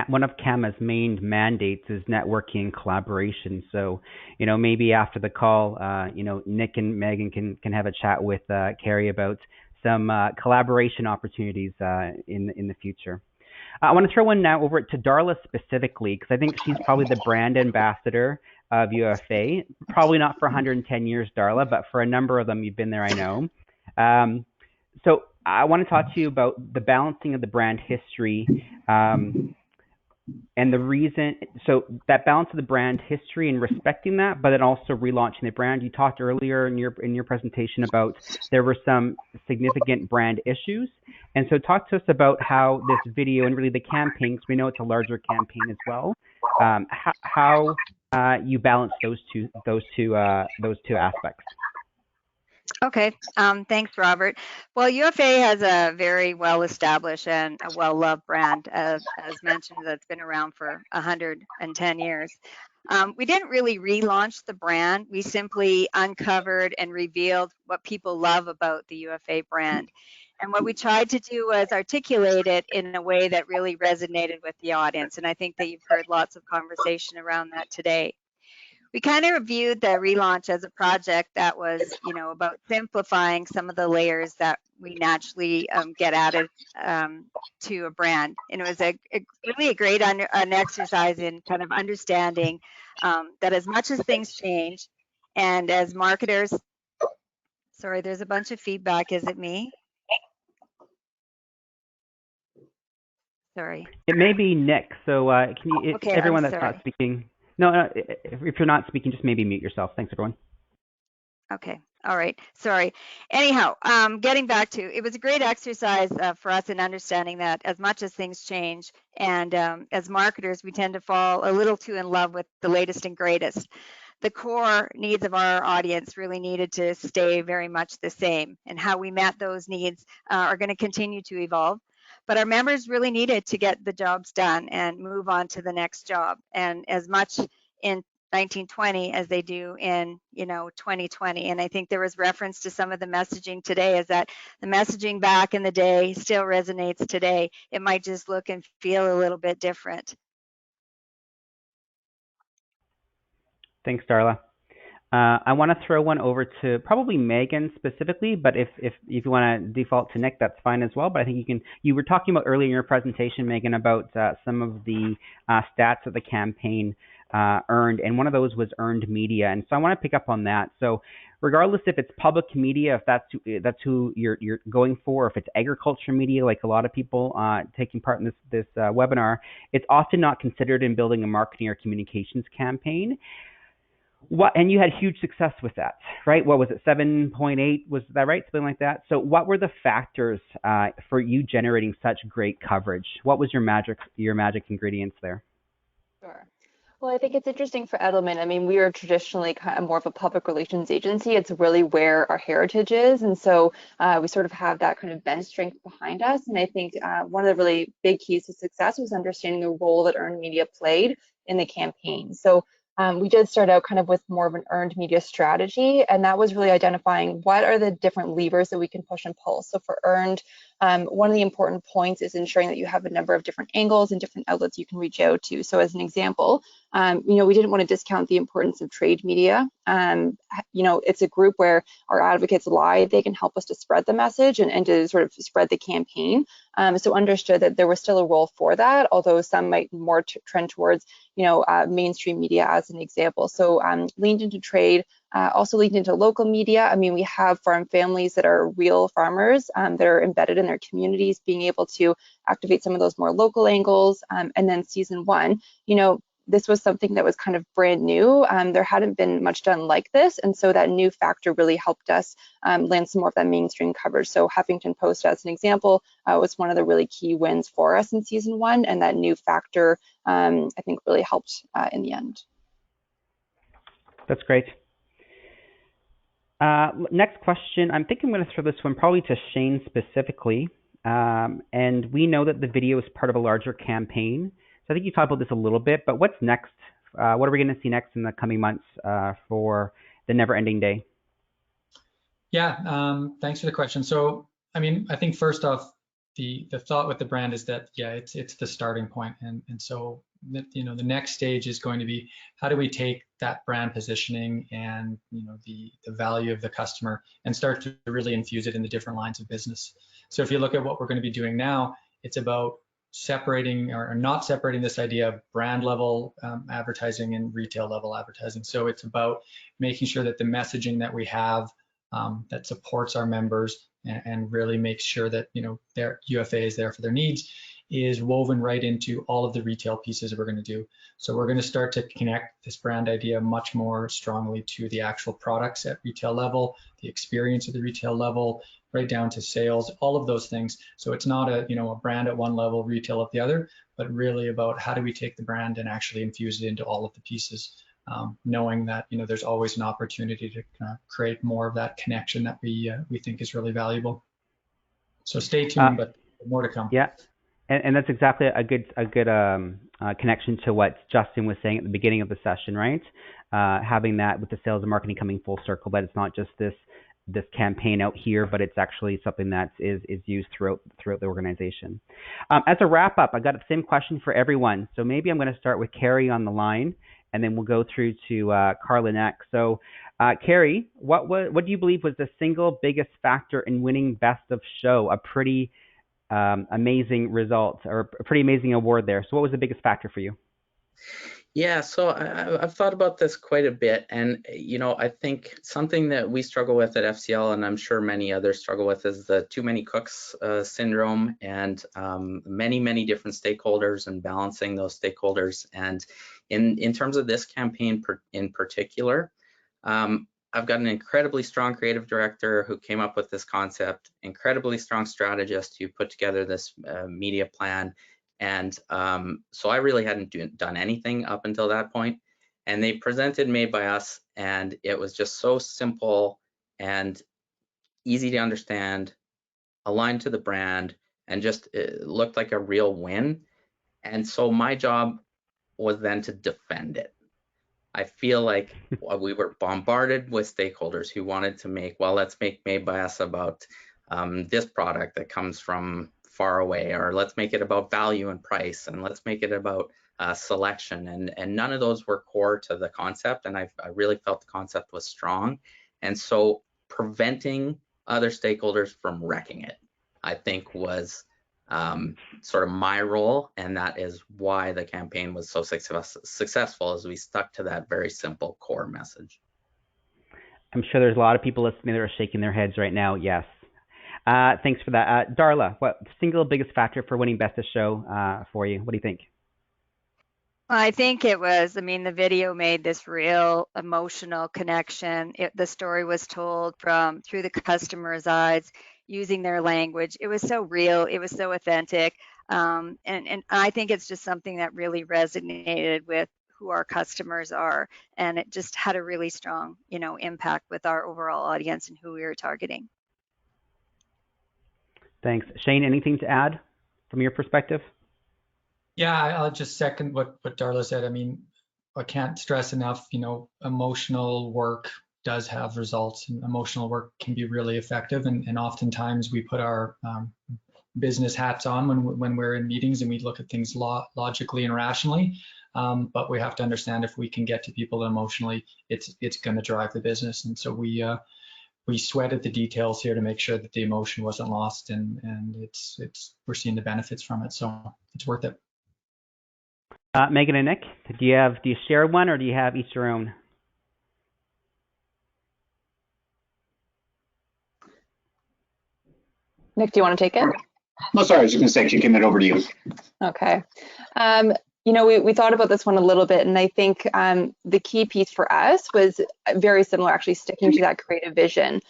one of CAMA's main mandates is networking and collaboration. So, maybe after the call, Nick and Megan can have a chat with Carrie about some collaboration opportunities in the future. I want to throw one now over to Darla specifically, because I think she's probably the brand ambassador of UFA. Probably not for 110 years, Darla, but for a number of them, you've been there, I know. So I want to talk to you about the balancing of the brand history and the reason. So that balance of the brand history and respecting that, but then also relaunching the brand. You talked earlier in your presentation about there were some significant brand issues. And so talk to us about how this video and really the campaign, because we know it's a larger campaign as well, how you balance those two aspects. Okay, thanks, Robert. Well, UFA has a very well-established and a well-loved brand, as mentioned, that's been around for 110 years. We didn't really relaunch the brand. We simply uncovered and revealed what people love about the UFA brand. And what we tried to do was articulate it in a way that really resonated with the audience. And I think that you've heard lots of conversation around that today. We kind of reviewed the relaunch as a project that was, about simplifying some of the layers that we naturally get added to a brand. And it was really a great an exercise in kind of understanding that as much as things change, and as marketers, sorry, there's a bunch of feedback. Is it me? Sorry. It may be Nick. So can you, Okay, everyone I'm that's sorry. not speaking, no, if you're not speaking, just maybe mute yourself. Thanks, everyone. Okay. All right. Sorry. Anyhow, getting back to, it was a great exercise for us in understanding that as much as things change, and as marketers, we tend to fall a little too in love with the latest and greatest. The core needs of our audience really needed to stay very much the same, and how we met those needs are going to continue to evolve. But our members really needed to get the jobs done and move on to the next job. And as much in 1920 as they do in 2020. And I think there was reference to some of the messaging today, is that the messaging back in the day still resonates today. It might just look and feel a little bit different. Thanks, Darla. I want to throw one over to probably Megan specifically, but if you want to default to Nick, that's fine as well. But I think you were talking about earlier in your presentation, Megan, about some of the stats that the campaign earned, and one of those was earned media. And so I want to pick up on that. So regardless if it's public media, if that's who you're going for, if it's agriculture media, like a lot of people taking part in this webinar, it's often not considered in building a marketing or communications campaign. And you had huge success with that, right? What was it, 7.8? Was that right? Something like that. So what were the factors for you generating such great coverage? What was your magic ingredients there? Sure. Well, I think it's interesting for Edelman. I mean, we are traditionally kind of more of a public relations agency. It's really where our heritage is. And so we sort of have that kind of bench strength behind us. And I think one of the really big keys to success was understanding the role that earned media played in the campaign. So we did start out kind of with more of an earned media strategy, and that was really identifying what are the different levers that we can push and pull. So for earned, one of the important points is ensuring that you have a number of different angles and different outlets you can reach out to. So as an example, we didn't want to discount the importance of trade media. It's a group where our advocates lie. They can help us to spread the message and to sort of spread the campaign. So understood that there was still a role for that, although some might more trend towards, mainstream media as an example. So leaned into trade, also leaned into local media. I mean, we have farm families that are real farmers that are embedded in their communities, being able to activate some of those more local angles. And then season one, this was something that was kind of brand new. There hadn't been much done like this. And so that new factor really helped us land some more of that mainstream coverage. So Huffington Post, as an example, was one of the really key wins for us in season one. And that new factor, I think, really helped in the end. That's great. Next question. I'm thinking I'm going to throw this one probably to Shane specifically. And we know that the video is part of a larger campaign. So I think you talked about this a little bit, but what's next? What are we going to see next in the coming months for the Never Ending Day? Yeah, thanks for the question. So, I mean, I think first off, the thought with the brand is that, yeah, it's the starting point. And so, the next stage is going to be, how do we take that brand positioning and, the value of the customer and start to really infuse it in the different lines of business. So if you look at what we're going to be doing now, it's about separating or not separating this idea of brand level advertising and retail level advertising. So it's about making sure that the messaging that we have that supports our members and really makes sure that their UFA is there for their needs is woven right into all of the retail pieces that we're going to do. So we're going to start to connect this brand idea much more strongly to the actual products at retail level, the experience at the retail level, right down to sales, all of those things. So it's not a brand at one level, retail at the other, but really about how do we take the brand and actually infuse it into all of the pieces, knowing that there's always an opportunity to kind of create more of that connection that we think is really valuable. So stay tuned, but more to come. Yeah. And that's exactly a good connection to what Justin was saying at the beginning of the session, right? Having that with the sales and marketing coming full circle, that it's not just this this campaign out here, but it's actually something that is used throughout the organization. As a wrap up, I've got the same question for everyone. So maybe I'm going to start with Carrie on the line, and then we'll go through to Carla next. So Carrie, what do you believe was the single biggest factor in winning Best of Show? A pretty amazing result, or a pretty amazing award there. So what was the biggest factor for you? Yeah, so I've thought about this quite a bit, and I think something that we struggle with at FCL, and I'm sure many others struggle with, is the too many cooks syndrome, and many different stakeholders and balancing those stakeholders. And in terms of this campaign in particular, I've got an incredibly strong creative director who came up with this concept, incredibly strong strategist who put together this media plan. And so I really hadn't done anything up until that point. And they presented Made by Us, and it was just so simple and easy to understand, aligned to the brand, and just it looked like a real win. And so my job was then to defend it. I feel like we were bombarded with stakeholders who wanted to let's make Made by Us about this product that comes from far away, or let's make it about value and price, and let's make it about selection, and none of those were core to the concept, and I really felt the concept was strong. And so preventing other stakeholders from wrecking it, I think, was sort of my role, and that is why the campaign was so successful, as we stuck to that very simple core message. I'm sure there's a lot of people listening that are shaking their heads right now. Yes. Thanks for that. Darla, what single biggest factor for winning Best of Show for you? What do you think? I think it was, the video made this real emotional connection. The story was told through the customer's eyes, using their language. It was so real. It was so authentic. And I think it's just something that really resonated with who our customers are. And it just had a really strong, impact with our overall audience and who we were targeting. Thanks. Shane, anything to add from your perspective? Yeah, I'll just second what Darla said. I can't stress enough, emotional work does have results, and emotional work can be really effective. And oftentimes we put our business hats on when we're in meetings, and we look at things logically and rationally. But we have to understand, if we can get to people emotionally, it's going to drive the business. And so we sweated the details here to make sure that the emotion wasn't lost, and we're seeing the benefits from it, so it's worth it. Megan and Nick, do you share one, or do you have each your own? Nick, do you want to take it? No, sorry, I was just going to say, kicking it over to you. Okay. We thought about this one a little bit, and I think the key piece for us was very similar, actually sticking to that creative vision.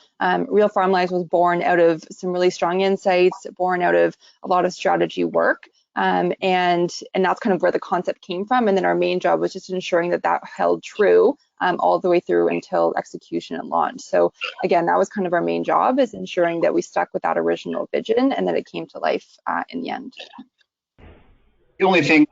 Real Farm Lives was born out of some really strong insights, born out of a lot of strategy work, and that's kind of where the concept came from. And then our main job was just ensuring that held true all the way through until execution and launch. So again, that was kind of our main job, is ensuring that we stuck with that original vision and that it came to life in the end. The only thing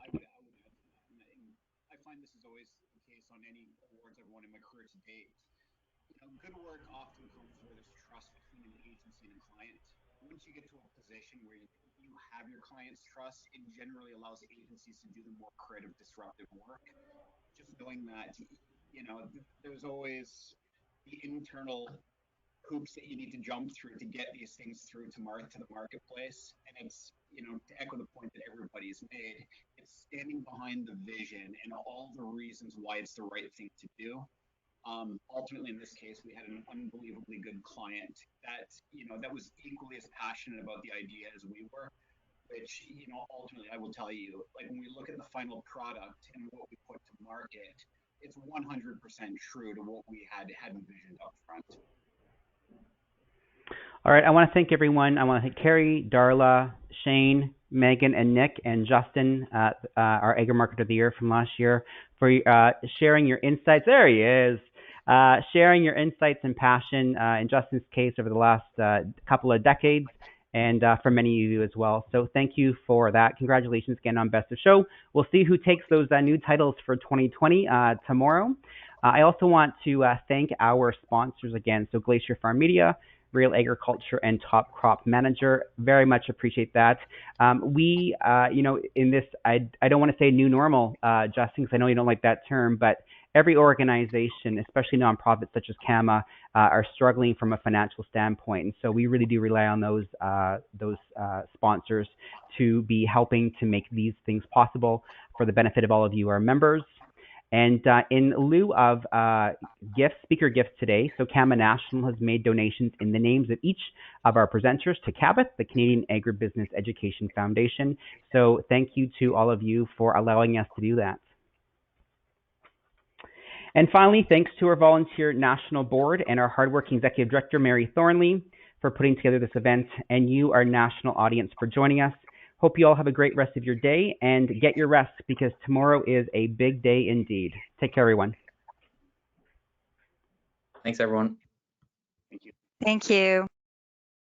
good work often comes where there's trust between an agency and a client. Once you get to a position where you have your client's trust, it generally allows agencies to do the more creative, disruptive work. Just knowing that, there's always the internal hoops that you need to jump through to get these things through to the marketplace. And it's, to echo the point that everybody's made, it's standing behind the vision and all the reasons why it's the right thing to do. Ultimately, in this case, we had an unbelievably good client that was equally as passionate about the idea as we were, which, ultimately, I will tell you, like, when we look at the final product and what we put to market, it's 100% true to what we had envisioned up front. All right, I want to thank everyone. I want to thank Carrie, Darla, Shane, Megan, and Nick, and Justin, our Agri Marketer of the Year from last year, for sharing your insights. There he is. Sharing your insights and passion, in Justin's case, over the last couple of decades, and for many of you as well. So thank you for that. Congratulations again on Best of Show. We'll see who takes those new titles for 2020 tomorrow. I also want to thank our sponsors again, so Glacier Farm Media, Real Agriculture, and Top Crop Manager. Very much appreciate that. We, in this, I don't want to say new normal, Justin, because I know you don't like that term, but every organization, especially nonprofits such as CAMA, are struggling from a financial standpoint, and so we really do rely on those sponsors to be helping to make these things possible for the benefit of all of you, our members. And in lieu of speaker gifts today, so CAMA National has made donations in the names of each of our presenters to CABIT, the Canadian Agribusiness Education Foundation. So thank you to all of you for allowing us to do that. And finally, thanks to our volunteer national board and our hardworking executive director, Mary Thornley, for putting together this event, and you, our national audience, for joining us. Hope you all have a great rest of your day and get your rest, because tomorrow is a big day indeed. Take care, everyone. Thanks, everyone. Thank you.